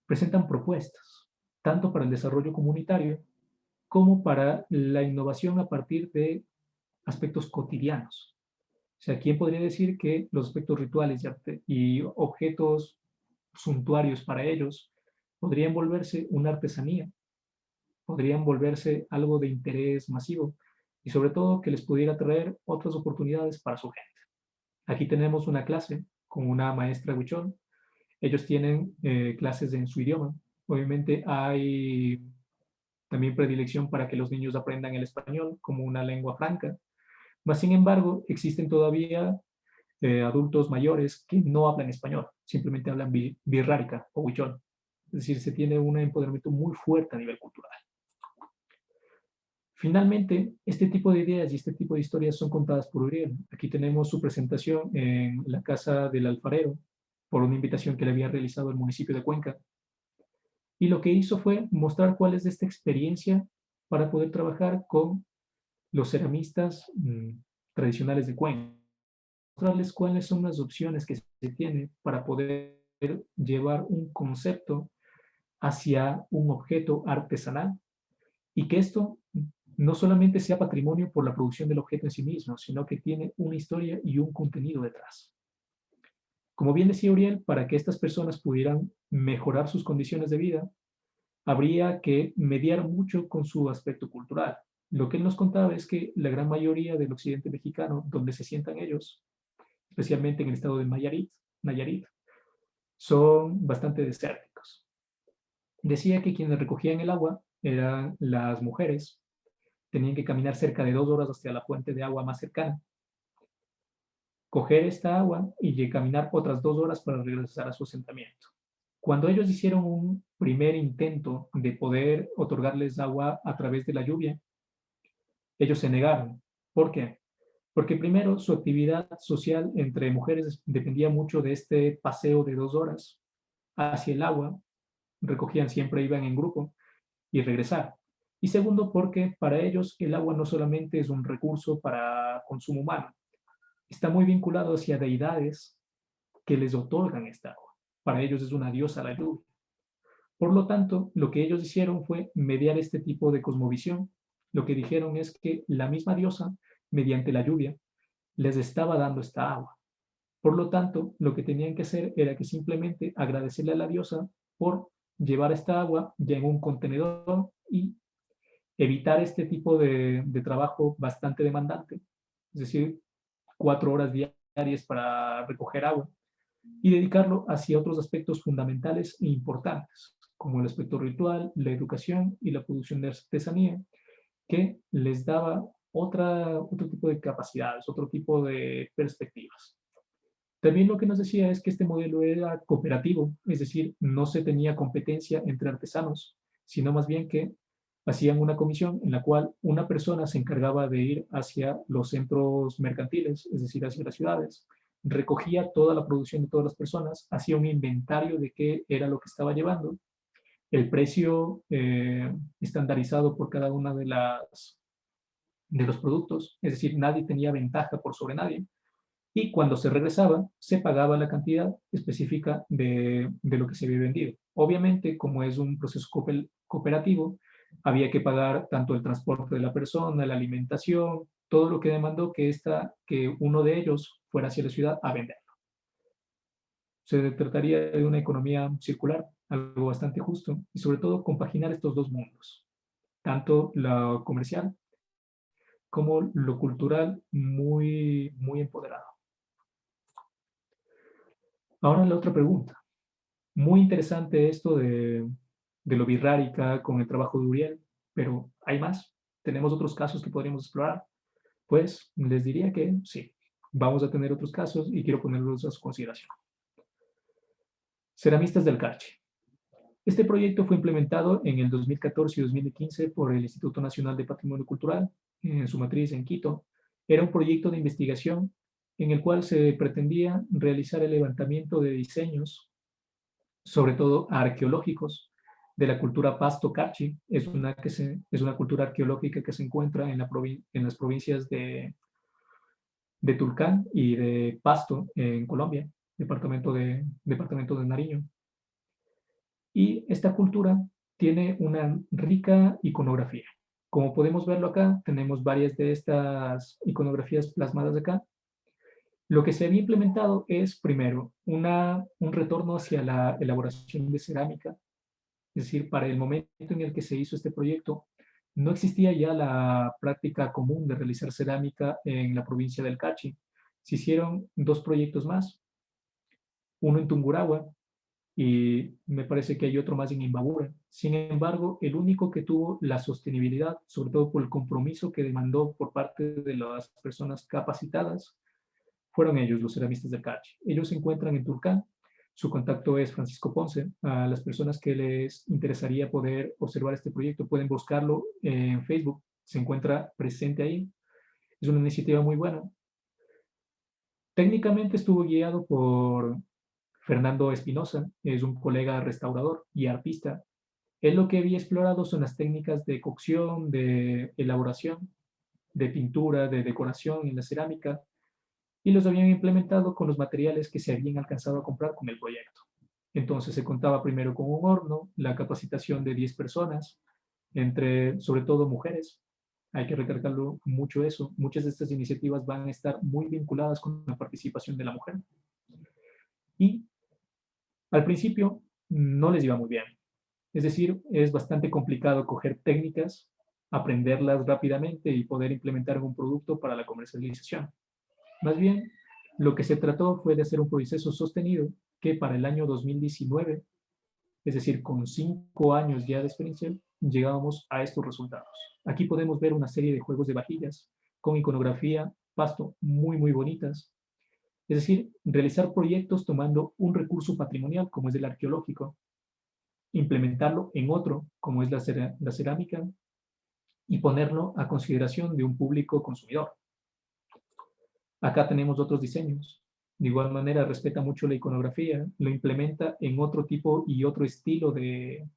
S2: presentan propuestas, tanto para el desarrollo comunitario como para la innovación a partir de aspectos cotidianos. O sea, ¿quién podría decir que los aspectos rituales y objetos suntuarios para ellos podrían volverse una artesanía, podrían volverse algo de interés masivo y sobre todo que les pudiera traer otras oportunidades para su gente? Aquí tenemos una clase con una maestra huichol. Ellos tienen clases en su idioma. Obviamente hay también predilección para que los niños aprendan el español como una lengua franca. Mas, sin embargo, existen todavía adultos mayores que no hablan español, simplemente hablan birrárica o huichol. Es decir, se tiene un empoderamiento muy fuerte a nivel cultural. Finalmente, este tipo de ideas y este tipo de historias son contadas por Uriel. Aquí tenemos su presentación en la Casa del Alfarero, por una invitación que le había realizado el municipio de Cuenca. Y lo que hizo fue mostrar cuál es esta experiencia para poder trabajar con los ceramistas tradicionales de Cuenca. Mostrarles cuáles son las opciones que se tiene para poder llevar un concepto hacia un objeto artesanal y que esto no solamente sea patrimonio por la producción del objeto en sí mismo, sino que tiene una historia y un contenido detrás. Como bien decía Uriel, para que estas personas pudieran mejorar sus condiciones de vida, habría que mediar mucho con su aspecto cultural. Lo que él nos contaba es que la gran mayoría del occidente mexicano, donde se sientan ellos, especialmente en el estado de Nayarit, Nayarit, son bastante desérticos. Decía que quienes recogían el agua eran las mujeres, tenían que caminar cerca de 2 horas hacia la fuente de agua más cercana, coger esta agua y caminar otras 2 horas para regresar a su asentamiento. Cuando ellos hicieron un primer intento de poder otorgarles agua a través de la lluvia, ellos se negaron. ¿Por qué? Porque primero su actividad social entre mujeres dependía mucho de este paseo de 2 horas hacia el agua, recogían, siempre iban en grupo y regresar. Y segundo, porque para ellos el agua no solamente es un recurso para consumo humano, está muy vinculado hacia deidades que les otorgan esta agua. Para ellos es una diosa la lluvia. Por lo tanto, lo que ellos hicieron fue mediar este tipo de cosmovisión. Lo que dijeron es que la misma diosa, mediante la lluvia, les estaba dando esta agua. Por lo tanto, lo que tenían que hacer era que simplemente agradecerle a la diosa por llevar esta agua ya en un contenedor y evitar este tipo de trabajo bastante demandante, es decir, 4 horas diarias para recoger agua, y dedicarlo hacia otros aspectos fundamentales e importantes, como el aspecto ritual, la educación y la producción de artesanía, que les daba otro tipo de capacidades, otro tipo de perspectivas. También lo que nos decía es que este modelo era cooperativo, es decir, no se tenía competencia entre artesanos, sino más bien que hacían una comisión en la cual una persona se encargaba de ir hacia los centros mercantiles, es decir, hacia las ciudades, recogía toda la producción de todas las personas, hacía un inventario de qué era lo que estaba llevando, el precio estandarizado por cada una de los productos, es decir, nadie tenía ventaja por sobre nadie, y cuando se regresaba, se pagaba la cantidad específica de lo que se había vendido. Obviamente, como es un proceso cooperativo, había que pagar tanto el transporte de la persona, la alimentación, todo lo que demandó que uno de ellos fuera hacia la ciudad a vender. Se trataría de una economía circular, algo bastante justo, y sobre todo compaginar estos dos mundos, tanto lo comercial como lo cultural, muy, muy empoderado. Ahora la otra pregunta. Muy interesante esto de lo birrárica con el trabajo de Uriel, pero hay más. Tenemos otros casos que podríamos explorar. Pues les diría que sí, vamos a tener otros casos y quiero ponerlos a su consideración. Ceramistas del Carchi. Este proyecto fue implementado en el 2014 y 2015 por el Instituto Nacional de Patrimonio Cultural, en su matriz en Quito. Era un proyecto de investigación en el cual se pretendía realizar el levantamiento de diseños, sobre todo arqueológicos, de la cultura Pasto-Carchi. Es una cultura arqueológica que se encuentra en las provincias de Tulcán y de Pasto, en Colombia, departamento de Nariño. Y esta cultura tiene una rica iconografía. Como podemos verlo acá, tenemos varias de estas iconografías plasmadas acá. Lo que se había implementado es, primero, un retorno hacia la elaboración de cerámica. Es decir, para el momento en el que se hizo este proyecto, no existía ya la práctica común de realizar cerámica en la provincia del Carchi. Se hicieron 2 proyectos más, uno en Tungurahua y me parece que hay otro más en Imbabura. Sin embargo, el único que tuvo la sostenibilidad, sobre todo por el compromiso que demandó por parte de las personas capacitadas, fueron ellos, los ceramistas del Carchi. Ellos se encuentran en Tulcán. Su contacto es Francisco Ponce. A las personas que les interesaría poder observar este proyecto pueden buscarlo en Facebook. Se encuentra presente ahí. Es una iniciativa muy buena. Técnicamente estuvo guiado por Fernando Espinosa, es un colega restaurador y artista. Él lo que había explorado son las técnicas de cocción, de elaboración, de pintura, de decoración en la cerámica, y los habían implementado con los materiales que se habían alcanzado a comprar con el proyecto. Entonces se contaba primero con un horno, la capacitación de 10 personas, entre sobre todo mujeres. Hay que recalcarlo mucho eso. Muchas de estas iniciativas van a estar muy vinculadas con la participación de la mujer. Y al principio no les iba muy bien. Es decir, es bastante complicado coger técnicas, aprenderlas rápidamente y poder implementar un producto para la comercialización. Más bien, Lo que se trató fue de hacer un proceso sostenido que para el año 2019, es decir, con 5 años ya de experiencia, llegábamos a estos resultados. Aquí podemos ver una serie de juegos de vajillas con iconografía, pasto, muy, muy bonitas. Es decir, realizar proyectos tomando un recurso patrimonial, como es el arqueológico, implementarlo en otro, como es la cerámica, y ponerlo a consideración de un público consumidor. Acá tenemos otros diseños. De igual manera, respeta mucho la iconografía, lo implementa en otro tipo y otro estilo de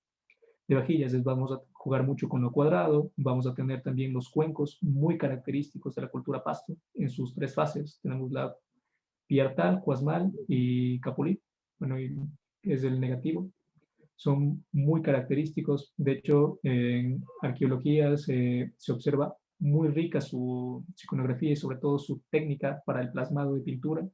S2: vajillas. Vamos a jugar mucho con lo cuadrado, vamos a tener también los cuencos muy característicos de la cultura pasto en sus 3 fases. Tenemos la Piartal, Cuasmal y Capulí. Bueno, es el negativo. Son muy característicos. De hecho, en arqueología se observa muy rica su iconografía y sobre todo su técnica para el plasmado de pintura.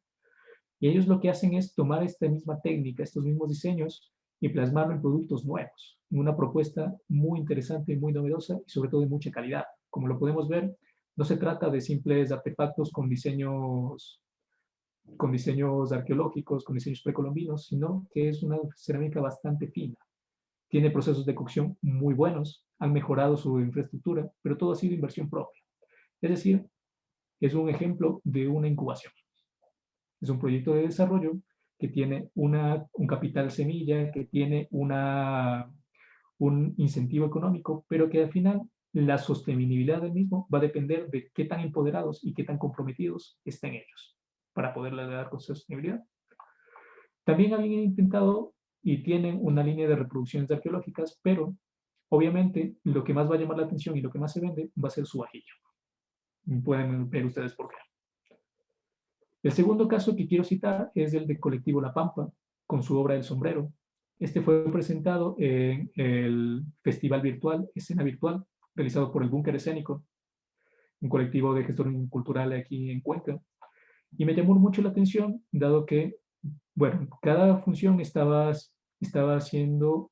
S2: Y ellos lo que hacen es tomar esta misma técnica, estos mismos diseños y plasmarlo en productos nuevos, en una propuesta muy interesante, muy novedosa y sobre todo de mucha calidad. Como lo podemos ver, no se trata de simples artefactos con diseños arqueológicos, con diseños precolombinos, sino que es una cerámica bastante fina. Tiene procesos de cocción muy buenos, han mejorado su infraestructura, pero todo ha sido inversión propia. Es decir, es un ejemplo de una incubación. Es un proyecto de desarrollo que tiene un capital semilla, que tiene un incentivo económico, pero que al final la sostenibilidad del mismo va a depender de qué tan empoderados y qué tan comprometidos estén ellos para poderle dar con sostenibilidad. También habían intentado y tienen una línea de reproducciones arqueológicas, pero obviamente lo que más va a llamar la atención y lo que más se vende va a ser su vajilla. Pueden ver ustedes por qué. El segundo caso que quiero citar es el de Colectivo La Pampa, con su obra El Sombrero. Este fue presentado en el Festival Virtual, Escena Virtual, realizado por el Búnker Escénico, un colectivo de gestión cultural aquí en Cuenca. Y me llamó mucho la atención, dado que, bueno, cada función estaba siendo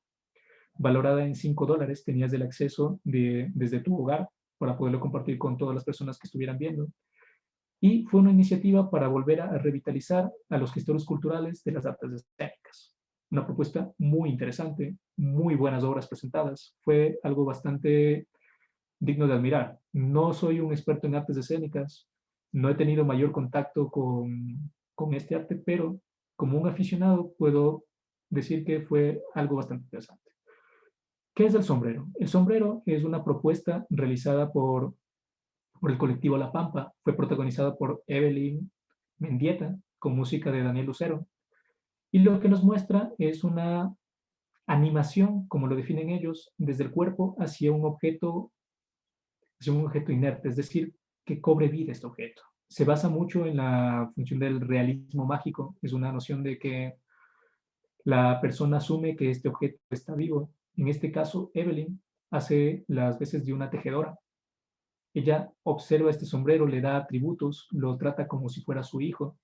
S2: valorada en $5. Tenías el acceso desde tu hogar para poderlo compartir con todas las personas que estuvieran viendo. Y fue una iniciativa para volver a revitalizar a los gestores culturales de las artes escénicas. Una propuesta muy interesante, muy buenas obras presentadas. Fue algo bastante digno de admirar. No soy un experto en artes escénicas, no he tenido mayor contacto con este arte, pero como un aficionado puedo decir que fue algo bastante interesante. ¿Qué es el sombrero? El sombrero es una propuesta realizada por el colectivo La Pampa. Fue protagonizada por Evelyn Mendieta, con música de Daniel Lucero. Y lo que nos muestra es una animación, como lo definen ellos, desde el cuerpo hacia un objeto inerte, es decir, que cobre vida este objeto. Se basa mucho en la función del realismo mágico. Es una noción de que la persona asume que este objeto está vivo. En este caso, Evelyn hace las veces de una tejedora. Ella observa este sombrero, le da atributos, lo trata como si fuera su hijo.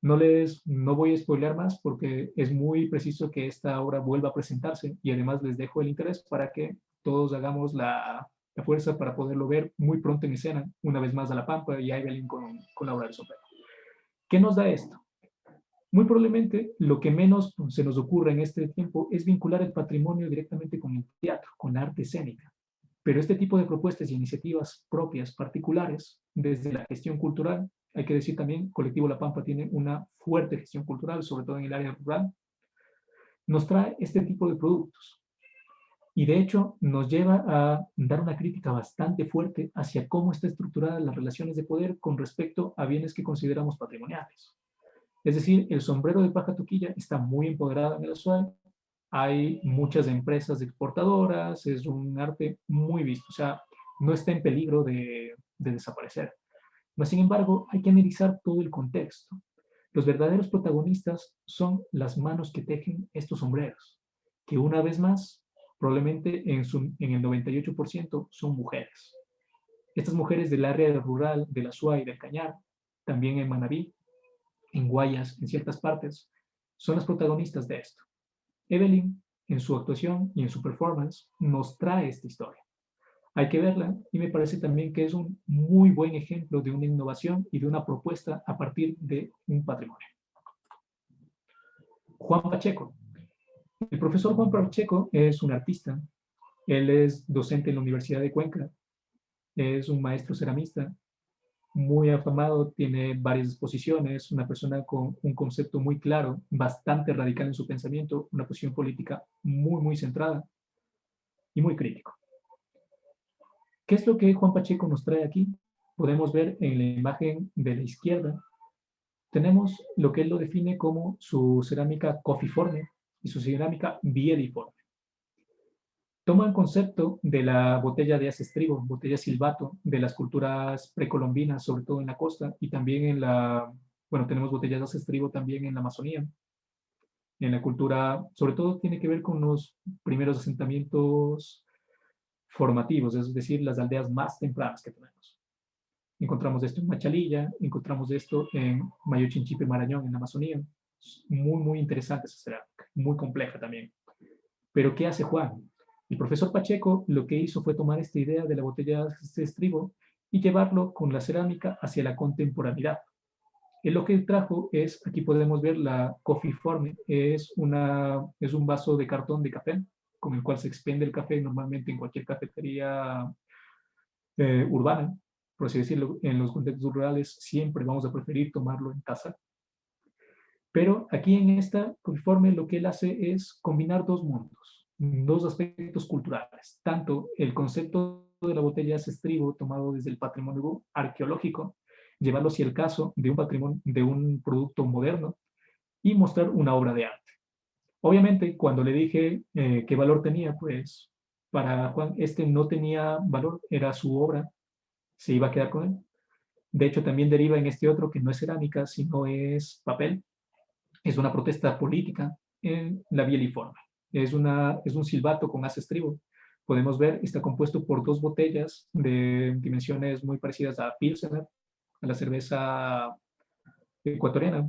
S2: No voy a spoilear más porque es muy preciso que esta obra vuelva a presentarse y además les dejo el interés para que todos hagamos la fuerza para poderlo ver muy pronto en escena, una vez más a La Pampa y a Evelyn con la obra del sombrero. ¿Qué nos da esto? Muy probablemente lo que menos se nos ocurre en este tiempo es vincular el patrimonio directamente con el teatro, con la arte escénica. Pero este tipo de propuestas y iniciativas propias, particulares, desde la gestión cultural, hay que decir también, Colectivo La Pampa tiene una fuerte gestión cultural, sobre todo en el área rural, nos trae este tipo de productos. Y de hecho nos lleva a dar una crítica bastante fuerte hacia cómo está estructurada las relaciones de poder con respecto a bienes que consideramos patrimoniales. Es decir, el sombrero de paja tuquilla está muy empoderado en el SUAE, hay muchas empresas exportadoras, es un arte muy visto, o sea, no está en peligro de desaparecer. Mas, sin embargo, hay que analizar todo el contexto. Los verdaderos protagonistas son las manos que tejen estos sombreros, que una vez más, probablemente en el 98% son mujeres. Estas mujeres del área rural de la SUA y del Cañar, también en Manabí, en Guayas, en ciertas partes, son las protagonistas de esto. Evelyn, en su actuación y en su performance, nos trae esta historia. Hay que verla y me parece también que es un muy buen ejemplo de una innovación y de una propuesta a partir de un patrimonio. Juan Pacheco. El profesor Juan Pacheco es un artista. Él es docente en la Universidad de Cuenca. Es un maestro ceramista muy afamado, tiene varias exposiciones, una persona con un concepto muy claro, bastante radical en su pensamiento, una posición política muy centrada y muy crítico. ¿Qué es lo que Juan Pacheco nos trae aquí? Podemos ver en la imagen de la izquierda, tenemos lo que él lo define como su cerámica cofiforme y su cerámica bieliforme. Toma el concepto de la botella de hace estribo, botella silbato, de las culturas precolombinas, sobre todo en la costa, y también en la, bueno, tenemos botellas de hace estribo también en la Amazonía. En la cultura, sobre todo tiene que ver con los primeros asentamientos formativos, es decir, las aldeas más tempranas que tenemos. Encontramos esto en Machalilla, encontramos esto en Mayochinchipe, Marañón, en la Amazonía. Es muy interesante esa cerámica, muy compleja también. Pero ¿qué hace Juan? El profesor Pacheco lo que hizo fue tomar esta idea de la botella de estribo y llevarlo con la cerámica hacia la contemporaneidad. Él lo que trajo es, aquí podemos ver la cofiforme, es un vaso de cartón de café con el cual se expende el café normalmente en cualquier cafetería urbana, por así decirlo. En los contextos rurales siempre vamos a preferir tomarlo en casa. Pero aquí en esta cofiforme lo que él hace es combinar dos mundos, dos aspectos culturales, tanto el concepto de la botella de estribo tomado desde el patrimonio arqueológico, llevarlo hacia el caso de un patrimonio, de un producto moderno y mostrar una obra de arte. Obviamente, cuando le dije qué valor tenía, pues para Juan este no tenía valor, era su obra, se iba a quedar con él. De hecho, también deriva en este otro que no es cerámica, sino es papel. Es una protesta política en la bieliforme. Es un silbato con haz estribo. Podemos ver, está compuesto por dos botellas de dimensiones muy parecidas a Pilsener, a la cerveza ecuatoriana.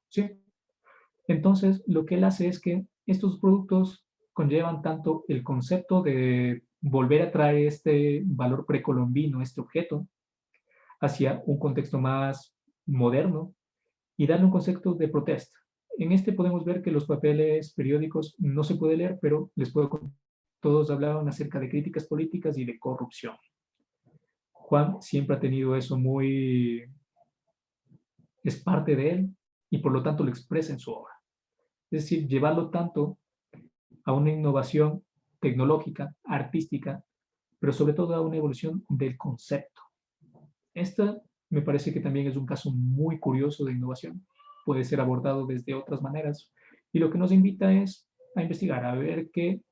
S2: Sí. Entonces, lo que él hace es que estos productos conllevan tanto el concepto de volver a traer este valor precolombino, este objeto, hacia un contexto más moderno y darle un concepto de protesta. En este podemos ver que los papeles periódicos no se puede leer, pero les puedo contar. Todos hablaban acerca de críticas políticas y de corrupción. Juan siempre ha tenido eso muy, es parte de él y por lo tanto lo expresa en su obra. Es decir, llevarlo tanto a una innovación tecnológica, artística, pero sobre todo a una evolución del concepto. Esta me parece que también es un caso muy curioso de innovación. Puede ser abordado desde otras maneras y lo que nos invita es a investigar, a ver qué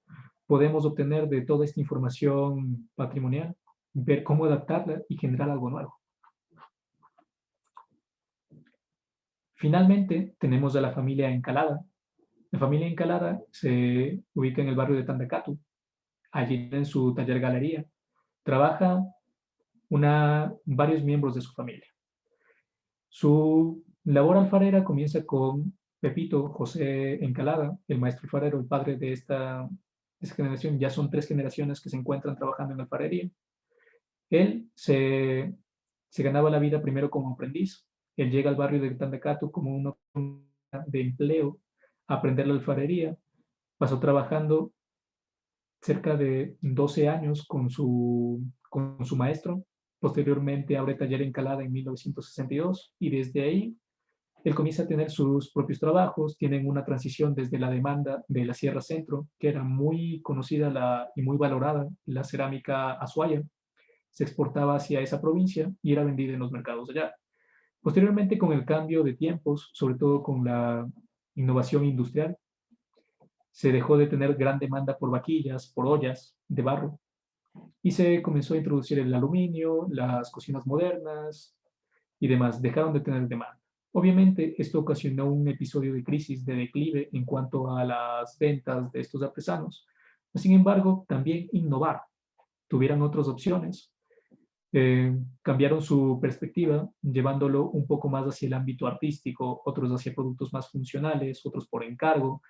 S2: podemos obtener de toda esta información patrimonial, ver cómo adaptarla y generar algo nuevo. Finalmente, tenemos a la familia Encalada. La familia Encalada se ubica en el barrio de Tandacatu. Allí en su taller galería trabaja varios miembros de su familia. Su labor alfarera comienza con Pepito José Encalada, el maestro alfarero, el padre de esta generación. Ya son 3 generaciones que se encuentran trabajando en la alfarería. Él se ganaba la vida primero como aprendiz. Él llega al barrio de Tandacatu como una de empleo a aprender la alfarería. Pasó trabajando cerca de 12 años con su maestro. Posteriormente abre taller Encalada en 1962 y desde ahí él comienza a tener sus propios trabajos. Tienen una transición desde la demanda de la Sierra Centro, que era muy conocida y muy valorada, la cerámica azuaya. Se exportaba hacia esa provincia y era vendida en los mercados de allá. Posteriormente, con el cambio de tiempos, sobre todo con la innovación industrial, se dejó de tener gran demanda por vaquillas, por ollas de barro, y se comenzó a introducir el aluminio, las cocinas modernas y demás. Dejaron de tener demanda. Obviamente, esto ocasionó un episodio de crisis, de declive en cuanto a las ventas de estos artesanos. Sin embargo, también innovar. Tuvieran otras opciones. Cambiaron su perspectiva, llevándolo un poco más hacia el ámbito artístico, otros hacia productos más funcionales, otros por encargo,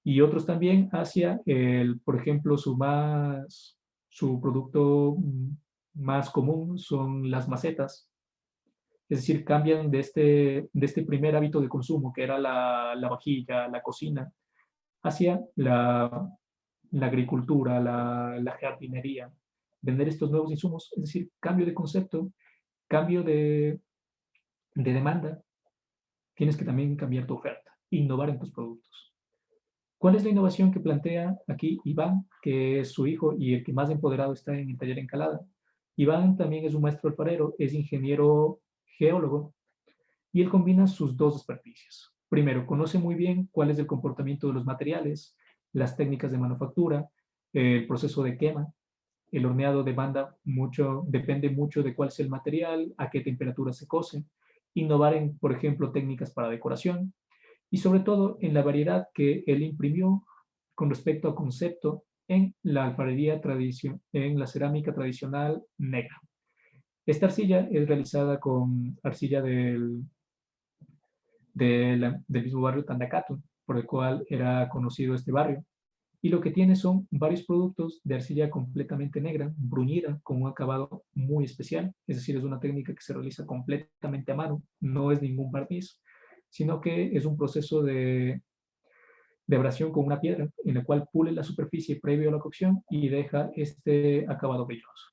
S2: y otros también hacia, por ejemplo, su su producto más común son las macetas. Es decir, cambian de este primer hábito de consumo, que era la vajilla, la cocina, hacia la agricultura, la jardinería, vender estos nuevos insumos, es decir, cambio de concepto, cambio de demanda, tienes que también cambiar tu oferta, innovar en tus productos. ¿Cuál es la innovación que plantea aquí Iván, que es su hijo y el que más empoderado está en el taller Encalada? Iván también es un maestro alfarero, es ingeniero geólogo y él combina sus dos experticias. Primero, conoce muy bien cuál es el comportamiento de los materiales, las técnicas de manufactura, el proceso de quema. El horneado depende mucho de cuál es el material, a qué temperatura se cose. Innovar en, por ejemplo, técnicas para decoración y sobre todo en la variedad que él imprimió con respecto a concepto en la alfarería en la cerámica tradicional negra. Esta arcilla es realizada con arcilla del mismo barrio Tandacato, por el cual era conocido este barrio. Y lo que tiene son varios productos de arcilla completamente negra, bruñida, con un acabado muy especial. Es decir, es una técnica que se realiza completamente a mano, no es ningún barniz, sino que es un proceso de abrasión con una piedra, en la cual pule la superficie previo a la cocción y deja este acabado brilloso.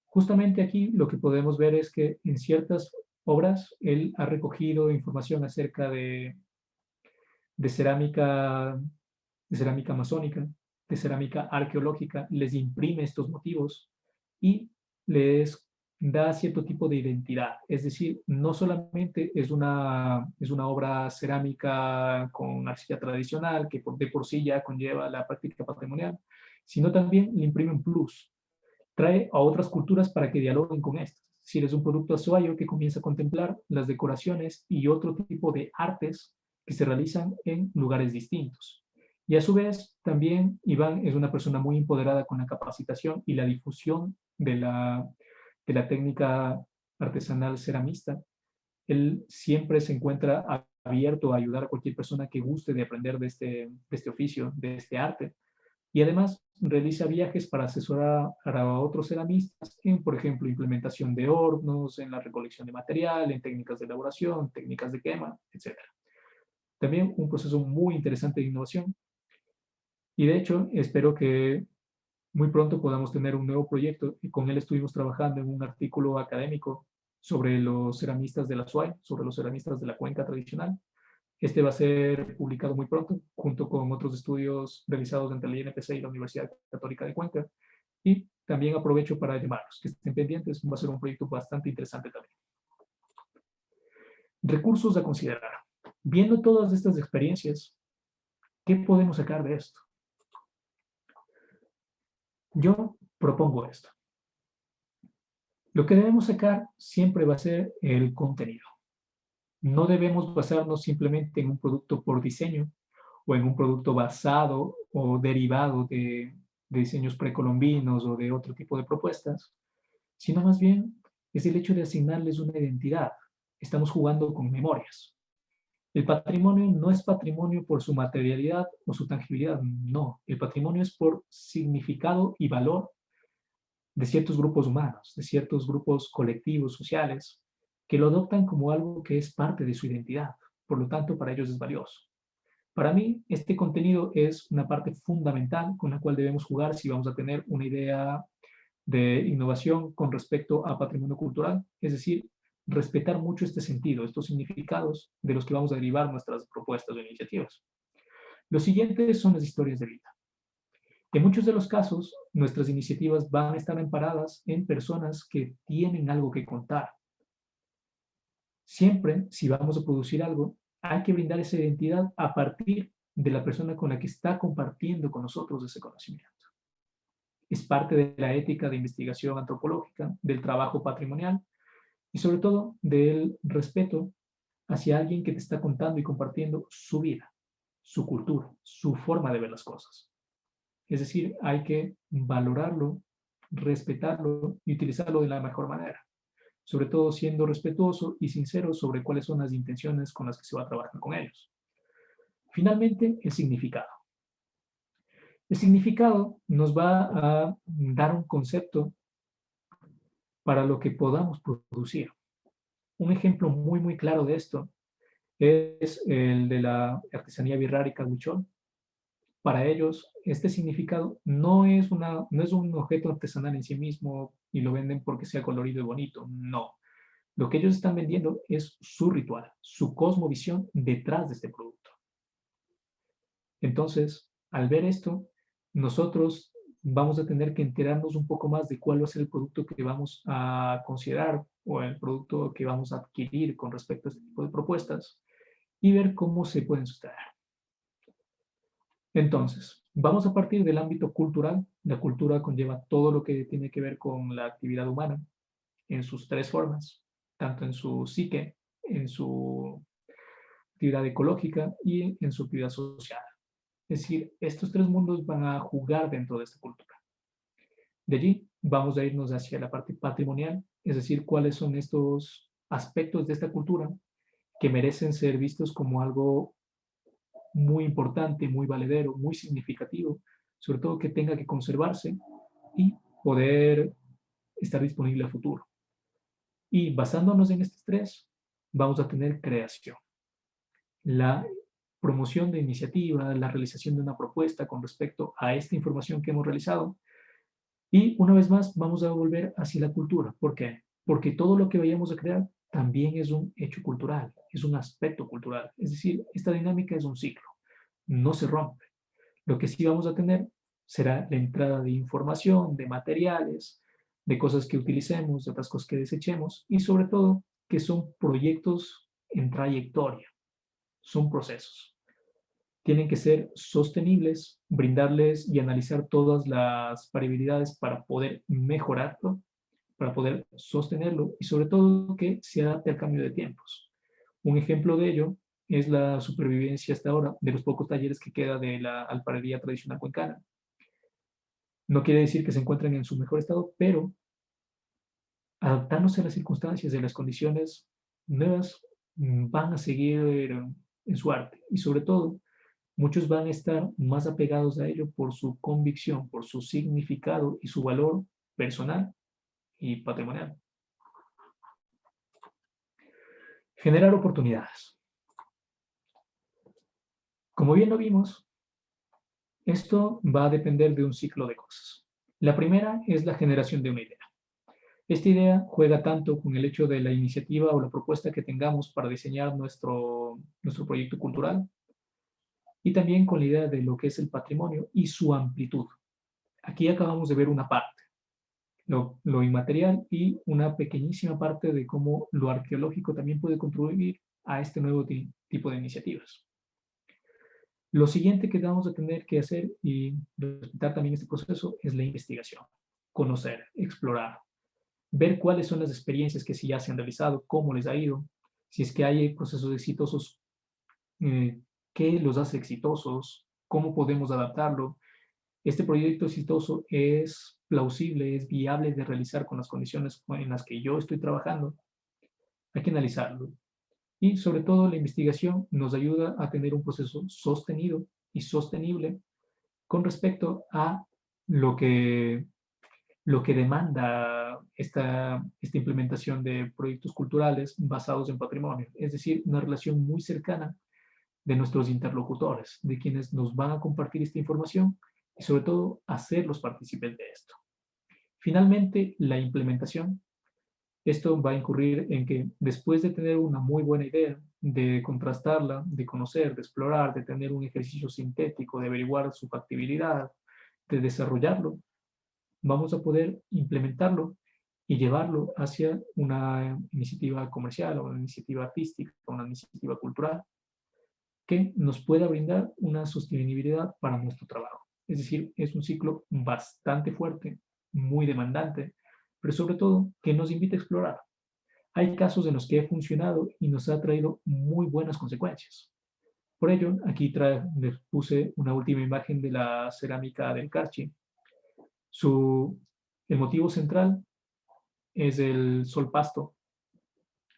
S2: Justamente aquí lo que podemos ver es que en ciertas obras él ha recogido información acerca de cerámica, de cerámica amazónica, de cerámica arqueológica, les imprime estos motivos y les da cierto tipo de identidad. Es decir, no solamente es una obra cerámica con arcilla tradicional, que de por sí ya conlleva la práctica patrimonial, sino también le imprime un plus. Trae a otras culturas para que dialoguen con estas. Si eres un producto azuayo que comienza a contemplar las decoraciones y otro tipo de artes que se realizan en lugares distintos. Y a su vez, también Iván es una persona muy empoderada con la capacitación y la difusión de la técnica artesanal ceramista. Él siempre se encuentra abierto a ayudar a cualquier persona que guste de aprender de este oficio, de este arte. Y además realiza viajes para asesorar a otros ceramistas en, por ejemplo, implementación de hornos, en la recolección de material, en técnicas de elaboración, técnicas de quema, etc. También un proceso muy interesante de innovación. Y de hecho, espero que muy pronto podamos tener un nuevo proyecto. Y con él estuvimos trabajando en un artículo académico sobre los ceramistas de la SUAY, sobre los ceramistas de la cuenca tradicional. Este va a ser publicado muy pronto, junto con otros estudios realizados entre el INPC y la Universidad Católica de Cuenca. Y también aprovecho para llamarlos, que estén pendientes, va a ser un proyecto bastante interesante también. Recursos a considerar. Viendo todas estas experiencias, ¿qué podemos sacar de esto? Yo propongo esto. Lo que debemos sacar siempre va a ser el contenido. No debemos basarnos simplemente en un producto por diseño o en un producto basado o derivado de diseños precolombinos o de otro tipo de propuestas, sino más bien es el hecho de asignarles una identidad. Estamos jugando con memorias. El patrimonio no es patrimonio por su materialidad o su tangibilidad, no. El patrimonio es por significado y valor de ciertos grupos humanos, de ciertos grupos colectivos, sociales, que lo adoptan como algo que es parte de su identidad. Por lo tanto, para ellos es valioso. Para mí, este contenido es una parte fundamental con la cual debemos jugar si vamos a tener una idea de innovación con respecto a patrimonio cultural, es decir, respetar mucho este sentido, estos significados de los que vamos a derivar nuestras propuestas o iniciativas. Los siguientes son las historias de vida. En muchos de los casos, nuestras iniciativas van a estar amparadas en personas que tienen algo que contar. Siempre, si vamos a producir algo, hay que brindar esa identidad a partir de la persona con la que está compartiendo con nosotros ese conocimiento. Es parte de la ética de investigación antropológica, del trabajo patrimonial y sobre todo del respeto hacia alguien que te está contando y compartiendo su vida, su cultura, su forma de ver las cosas. Es decir, hay que valorarlo, respetarlo y utilizarlo de la mejor manera. Sobre todo siendo respetuoso y sincero sobre cuáles son las intenciones con las que se va a trabajar con ellos. Finalmente, el significado. El significado nos va a dar un concepto para lo que podamos producir. Un ejemplo muy, muy claro de esto es el de la artesanía birrárica huichol. Para ellos, este significado no es un objeto artesanal en sí mismo y lo venden porque sea colorido y bonito. No. Lo que ellos están vendiendo es su ritual, su cosmovisión detrás de este producto. Entonces, al ver esto, nosotros vamos a tener que enterarnos un poco más de cuál va a ser el producto que vamos a considerar o el producto que vamos a adquirir con respecto a este tipo de propuestas y ver cómo se pueden sostener. Entonces, vamos a partir del ámbito cultural. La cultura conlleva todo lo que tiene que ver con la actividad humana en sus tres formas, tanto en su psique, en su actividad ecológica y en su actividad social. Es decir, estos tres mundos van a jugar dentro de esta cultura. De allí vamos a irnos hacia la parte patrimonial, es decir, cuáles son estos aspectos de esta cultura que merecen ser vistos como algo muy importante, muy valedero, muy significativo, sobre todo que tenga que conservarse y poder estar disponible a futuro. Y basándonos en estos tres, vamos a tener creación, la promoción de iniciativa, la realización de una propuesta con respecto a esta información que hemos realizado. Y una vez más, vamos a volver hacia la cultura. ¿Por qué? Porque todo lo que vayamos a crear también es un hecho cultural, es un aspecto cultural. Es decir, esta dinámica es un ciclo, no se rompe. Lo que sí vamos a tener será la entrada de información, de materiales, de cosas que utilicemos, de otras cosas que desechemos y sobre todo que son proyectos en trayectoria, son procesos. Tienen que ser sostenibles, brindarles y analizar todas las variabilidades para poder mejorarlo, para poder sostenerlo y sobre todo que se adapte al cambio de tiempos. Un ejemplo de ello es la supervivencia hasta ahora de los pocos talleres que queda de la alfarería tradicional cuencana. No quiere decir que se encuentren en su mejor estado, pero adaptándose a las circunstancias y a las condiciones nuevas, van a seguir en su arte. Y sobre todo, muchos van a estar más apegados a ello por su convicción, por su significado y su valor personal y patrimonial. Generar oportunidades. Como bien lo vimos, esto va a depender de un ciclo de cosas. La primera es la generación de una idea. Esta idea juega tanto con el hecho de la iniciativa o la propuesta que tengamos para diseñar nuestro proyecto cultural y también con la idea de lo que es el patrimonio y su amplitud. Aquí acabamos de ver una parte, lo inmaterial y una pequeñísima parte de cómo lo arqueológico también puede contribuir a este nuevo tipo de iniciativas. Lo siguiente que vamos a tener que hacer y respetar también este proceso es la investigación, conocer, explorar, ver cuáles son las experiencias que sí ya se han realizado, cómo les ha ido, si es que hay procesos exitosos, qué los hace exitosos, cómo podemos adaptarlo. Este proyecto exitoso es plausible, es viable de realizar con las condiciones en las que yo estoy trabajando. Hay que analizarlo. Y sobre todo la investigación nos ayuda a tener un proceso sostenido y sostenible con respecto a lo que lo que demanda esta implementación de proyectos culturales basados en patrimonio, es decir, una relación muy cercana de nuestros interlocutores, de quienes nos van a compartir esta información y sobre todo hacerlos partícipes de esto. Finalmente, la implementación. Esto va a incurrir en que después de tener una muy buena idea, de contrastarla, de conocer, de explorar, de tener un ejercicio sintético, de averiguar su factibilidad, de desarrollarlo, vamos a poder implementarlo y llevarlo hacia una iniciativa comercial o una iniciativa artística o una iniciativa cultural que nos pueda brindar una sostenibilidad para nuestro trabajo. Es decir, es un ciclo bastante fuerte, muy demandante, pero sobre todo que nos invita a explorar. Hay casos en los que ha funcionado y nos ha traído muy buenas consecuencias. Por ello, aquí les puse una última imagen de la cerámica del Carchi. El motivo central es el sol pasto.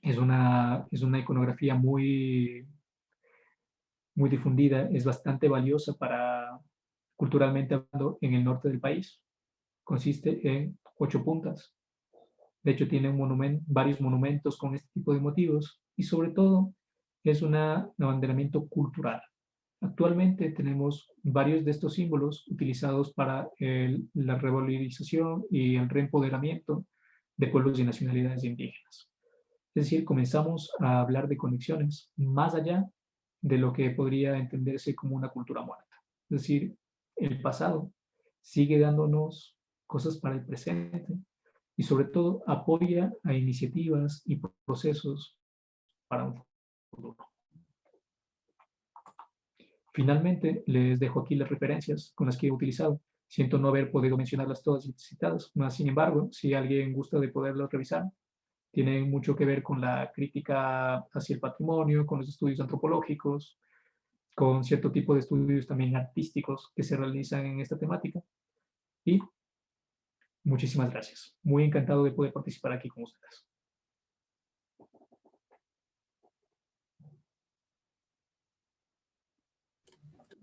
S2: Es una iconografía muy, muy difundida, es bastante valiosa culturalmente hablando, en el norte del país. Consiste en 8 puntas. De hecho, tiene varios monumentos con este tipo de motivos y sobre todo es un abanderamiento cultural. Actualmente tenemos varios de estos símbolos utilizados para la revalorización y el reempoderamiento de pueblos y nacionalidades indígenas. Es decir, comenzamos a hablar de conexiones más allá de lo que podría entenderse como una cultura muerta. Es decir, el pasado sigue dándonos cosas para el presente y sobre todo apoya a iniciativas y procesos para un futuro. Finalmente, les dejo aquí las referencias con las que he utilizado. Siento no haber podido mencionarlas todas citadas, más sin embargo, si alguien gusta de poderlas revisar, tienen mucho que ver con la crítica hacia el patrimonio, con los estudios antropológicos, con cierto tipo de estudios también artísticos que se realizan en esta temática. Y muchísimas gracias. Muy encantado de poder participar aquí con ustedes.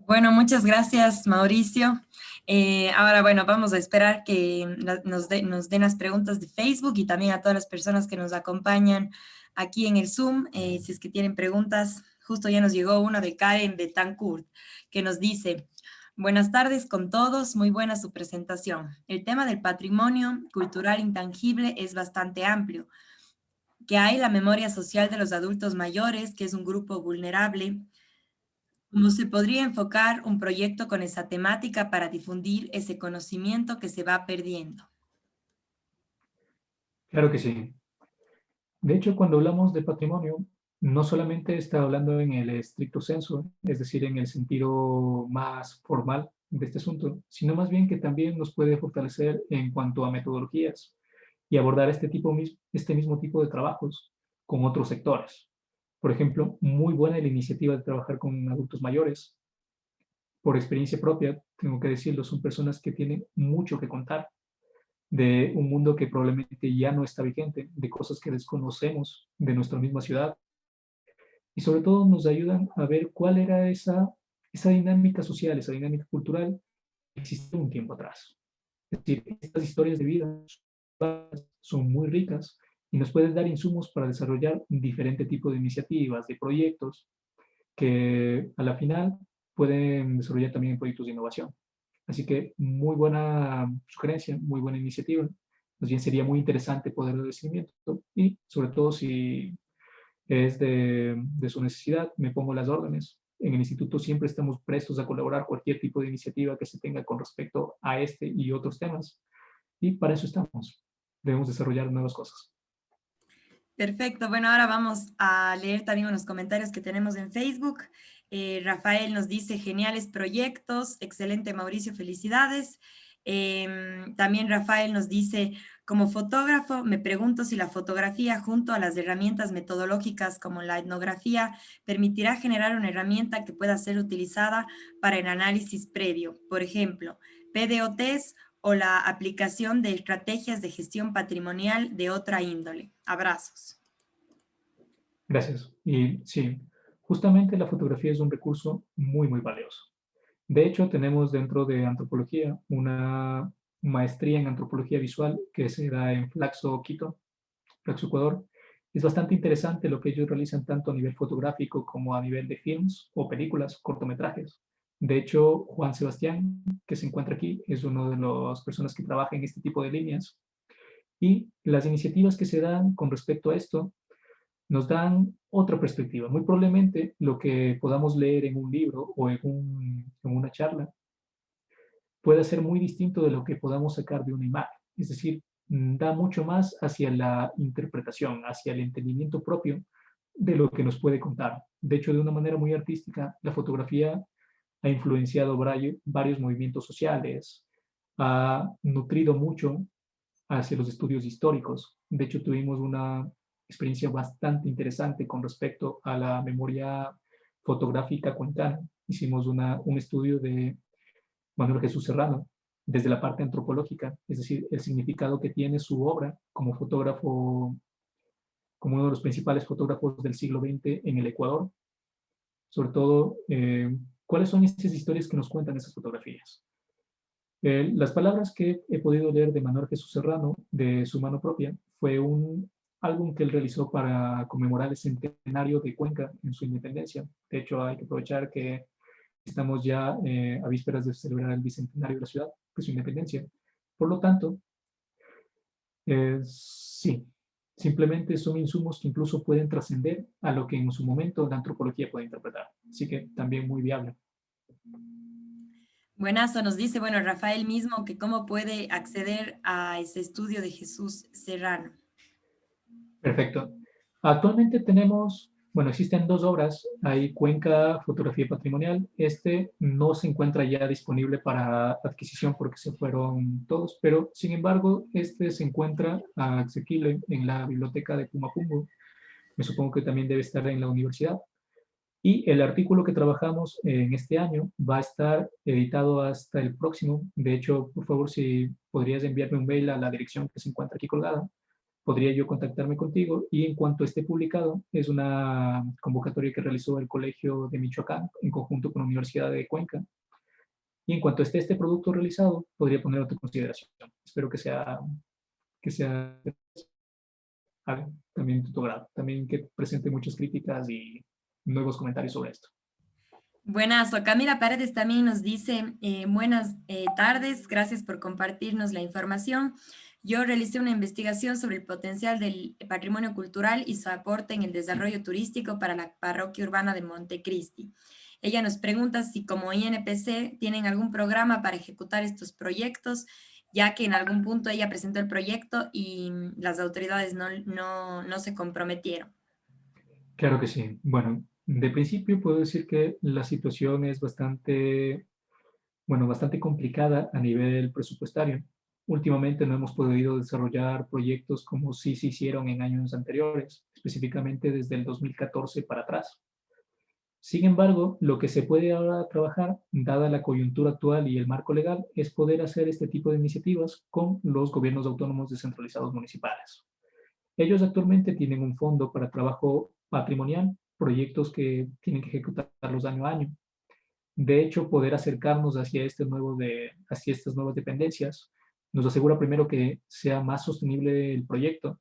S3: Bueno, muchas gracias, Mauricio. Ahora, bueno, vamos a esperar que nos den las preguntas de Facebook y también a todas las personas que nos acompañan aquí en el Zoom. Si es que tienen preguntas, justo ya nos llegó una de Karen Betancourt, que nos dice: buenas tardes con todos, muy buena su presentación. El tema del patrimonio cultural intangible es bastante amplio, que hay la memoria social de los adultos mayores, que es un grupo vulnerable. ¿Cómo se podría enfocar un proyecto con esa temática para difundir ese conocimiento que se va perdiendo?
S2: Claro que sí. De hecho, cuando hablamos de patrimonio, no solamente está hablando en el estricto sensu, es decir, en el sentido más formal de este asunto, sino más bien que también nos puede fortalecer en cuanto a metodologías y abordar este mismo tipo de trabajos con otros sectores. Por ejemplo, muy buena la iniciativa de trabajar con adultos mayores. Por experiencia propia, tengo que decirlo, son personas que tienen mucho que contar de un mundo que probablemente ya no está vigente, de cosas que desconocemos de nuestra misma ciudad. Y sobre todo nos ayudan a ver cuál era esa dinámica social, esa dinámica cultural que existía un tiempo atrás. Es decir, estas historias de vida son muy ricas y nos pueden dar insumos para desarrollar un diferente tipo de iniciativas, de proyectos, que a la final pueden desarrollar también proyectos de innovación. Así que muy buena sugerencia, muy buena iniciativa. Más bien sería muy interesante poder dar seguimiento y sobre todo si es de su necesidad, me pongo las órdenes. En el instituto siempre estamos prestos a colaborar cualquier tipo de iniciativa que se tenga con respecto a este y otros temas. Y para eso estamos. Debemos desarrollar nuevas cosas.
S3: Perfecto. Bueno, ahora vamos a leer también unos comentarios que tenemos en Facebook. Rafael nos dice: geniales proyectos, excelente, Mauricio, felicidades. También Rafael nos dice: como fotógrafo, me pregunto si la fotografía junto a las herramientas metodológicas como la etnografía permitirá generar una herramienta que pueda ser utilizada para el análisis previo, por ejemplo, PDOTs o la aplicación de estrategias de gestión patrimonial de otra índole. Abrazos.
S2: Gracias. Y sí, justamente la fotografía es un recurso muy, muy valioso. De hecho, tenemos dentro de antropología una maestría en antropología visual que se da en Flaxo, Quito, Flaxo, Ecuador. Es bastante interesante lo que ellos realizan tanto a nivel fotográfico como a nivel de films o películas, cortometrajes. De hecho, Juan Sebastián, que se encuentra aquí, es una de las personas que trabaja en este tipo de líneas. Y las iniciativas que se dan con respecto a esto nos dan otra perspectiva. Muy probablemente lo que podamos leer en un libro o en una charla puede ser muy distinto de lo que podamos sacar de una imagen. Es decir, da mucho más hacia la interpretación, hacia el entendimiento propio de lo que nos puede contar. De hecho, de una manera muy artística, la fotografía ha influenciado varios movimientos sociales, ha nutrido mucho hacia los estudios históricos. De hecho, tuvimos una experiencia bastante interesante con respecto a la memoria fotográfica cuencana. Hicimos un estudio de Manuel Jesús Serrano desde la parte antropológica, es decir, el significado que tiene su obra como fotógrafo, como uno de los principales fotógrafos del siglo XX en el Ecuador. Sobre todo, cuáles son esas historias que nos cuentan esas fotografías. Las palabras que he podido leer de Manuel Jesús Serrano, de su mano propia, fue un álbum que él realizó para conmemorar el centenario de Cuenca en su independencia. De hecho, hay que aprovechar que estamos ya a vísperas de celebrar el bicentenario de la ciudad, de su independencia. Por lo tanto, sí, simplemente son insumos que incluso pueden trascender a lo que en su momento la antropología puede interpretar. Así que también muy viable.
S3: Buenazo, nos dice, bueno, Rafael mismo, que cómo puede acceder a ese estudio de Jesús Serrano.
S2: Perfecto. Actualmente tenemos, bueno, existen dos obras. Hay Cuenca, Fotografía Patrimonial. Este no se encuentra ya disponible para adquisición porque se fueron todos, pero sin embargo, este se encuentra asequible en la biblioteca de Pumapungo. Me supongo que también debe estar en la universidad. Y el artículo que trabajamos en este año va a estar editado hasta el próximo. De hecho, por favor, si podrías enviarme un mail a la dirección que se encuentra aquí colgada, podría yo contactarme contigo y en cuanto esté publicado, es una convocatoria que realizó el Colegio de Michoacán en conjunto con la Universidad de Cuenca. Y en cuanto esté este producto realizado, podría ponerlo a tu consideración. Espero que sea también de tu grado, también que presente muchas críticas y nuevos comentarios sobre esto.
S3: Buenazo. Camila Paredes también nos dice, buenas tardes, gracias por compartirnos la información. Yo realicé una investigación sobre el potencial del patrimonio cultural y su aporte en el desarrollo turístico para la parroquia urbana de Montecristi. Ella nos pregunta si como INPC tienen algún programa para ejecutar estos proyectos, ya que en algún punto ella presentó el proyecto y las autoridades no se comprometieron.
S2: Claro que sí. Bueno, de principio puedo decir que la situación es bastante, bueno, bastante complicada a nivel presupuestario. Últimamente no hemos podido desarrollar proyectos como sí se hicieron en años anteriores, específicamente desde el 2014 para atrás. Sin embargo, lo que se puede ahora trabajar, dada la coyuntura actual y el marco legal, es poder hacer este tipo de iniciativas con los gobiernos autónomos descentralizados municipales. Ellos actualmente tienen un fondo para trabajo patrimonial, proyectos que tienen que ejecutarlos año a año. De hecho, poder acercarnos hacia estas nuevas dependencias nos asegura primero que sea más sostenible el proyecto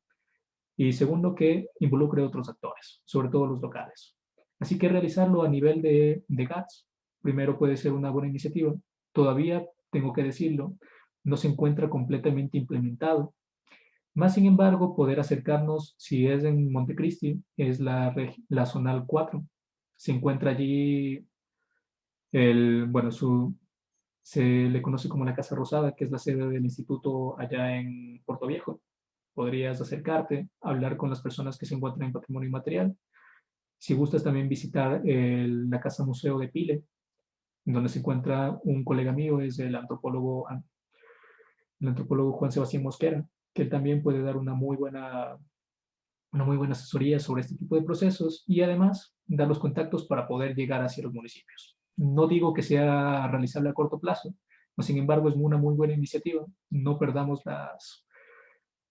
S2: y segundo que involucre a otros actores, sobre todo los locales. Así que realizarlo a nivel de GATS, primero puede ser una buena iniciativa. Todavía, tengo que decirlo, no se encuentra completamente implementado. Más sin embargo, poder acercarnos, si es en Montecristi, es la zonal 4. Se encuentra allí bueno, se le conoce como la Casa Rosada, que es la sede del instituto allá en Puerto Viejo. Podrías acercarte, hablar con las personas que se encuentran en patrimonio inmaterial. Si gustas también visitar la Casa Museo de Pile, donde se encuentra un colega mío, es el antropólogo Juan Sebastián Mosquera, que él también puede dar una muy buena asesoría sobre este tipo de procesos y además dar los contactos para poder llegar hacia los municipios. No digo que sea realizable a corto plazo, pero sin embargo es una muy buena iniciativa. No perdamos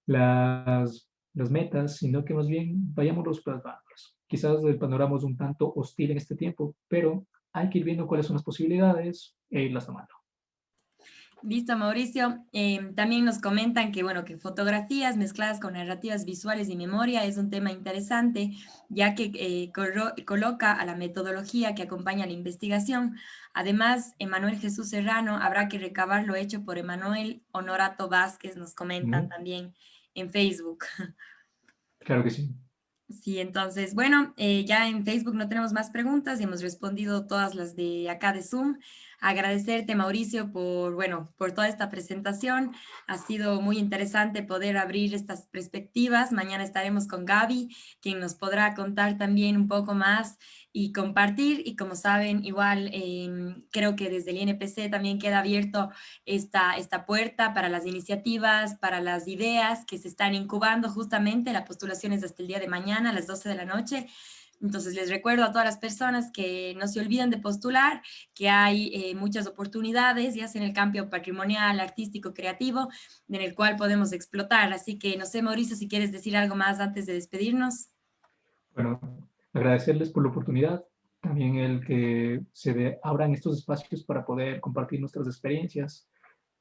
S2: las metas, sino que más bien vayámonos plasmándolas. Quizás el panorama es un tanto hostil en este tiempo, pero hay que ir viendo cuáles son las posibilidades e irlas tomando.
S3: Listo, Mauricio. También nos comentan que, bueno, que fotografías mezcladas con narrativas visuales y memoria es un tema interesante, ya que coloca a la metodología que acompaña la investigación. Además, Emanuel Jesús Serrano, habrá que recabar lo hecho por Emanuel Honorato Vázquez, nos comentan también en Facebook.
S2: Claro que sí.
S3: Sí, entonces, bueno, ya en Facebook no tenemos más preguntas y hemos respondido todas las de acá de Zoom. Agradecerte, Mauricio, por, bueno, por toda esta presentación. Ha sido muy interesante poder abrir estas perspectivas. Mañana estaremos con Gaby, quien nos podrá contar también un poco más y compartir. Y como saben, igual creo que desde el INPC también queda abierto esta puerta para las iniciativas, para las ideas que se están incubando justamente. La postulación es hasta el día de mañana a las 12 de la noche. Entonces les recuerdo a todas las personas que no se olviden de postular, que hay muchas oportunidades, ya sea en el campo patrimonial, artístico, creativo, en el cual podemos explotar. Así que no sé, Mauricio, si quieres decir algo más antes de despedirnos.
S2: Bueno, agradecerles por la oportunidad, también el que abran estos espacios para poder compartir nuestras experiencias.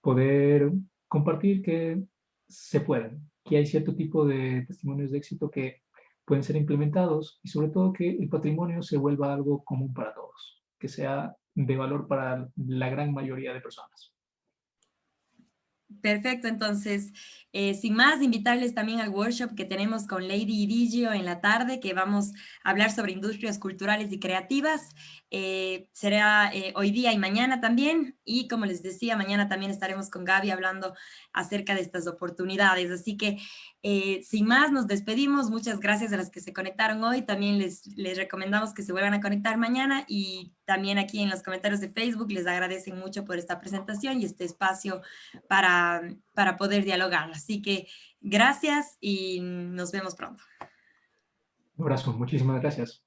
S2: poder compartir que se pueden, que hay cierto tipo de testimonios de éxito que pueden ser implementados y sobre todo que el patrimonio se vuelva algo común para todos, que sea de valor para la gran mayoría de personas.
S3: Perfecto, entonces, sin más, invitarles también al workshop que tenemos con Lady Digio en la tarde, que vamos a hablar sobre industrias culturales y creativas. Será hoy día y mañana también, y como les decía, mañana también estaremos con Gaby hablando acerca de estas oportunidades. Así que, sin más, nos despedimos. Muchas gracias a las que se conectaron hoy. También les recomendamos que se vuelvan a conectar mañana, y también aquí en los comentarios de Facebook les agradecen mucho por esta presentación y este espacio para poder dialogar. Así que gracias y nos vemos pronto.
S2: Un abrazo, muchísimas gracias.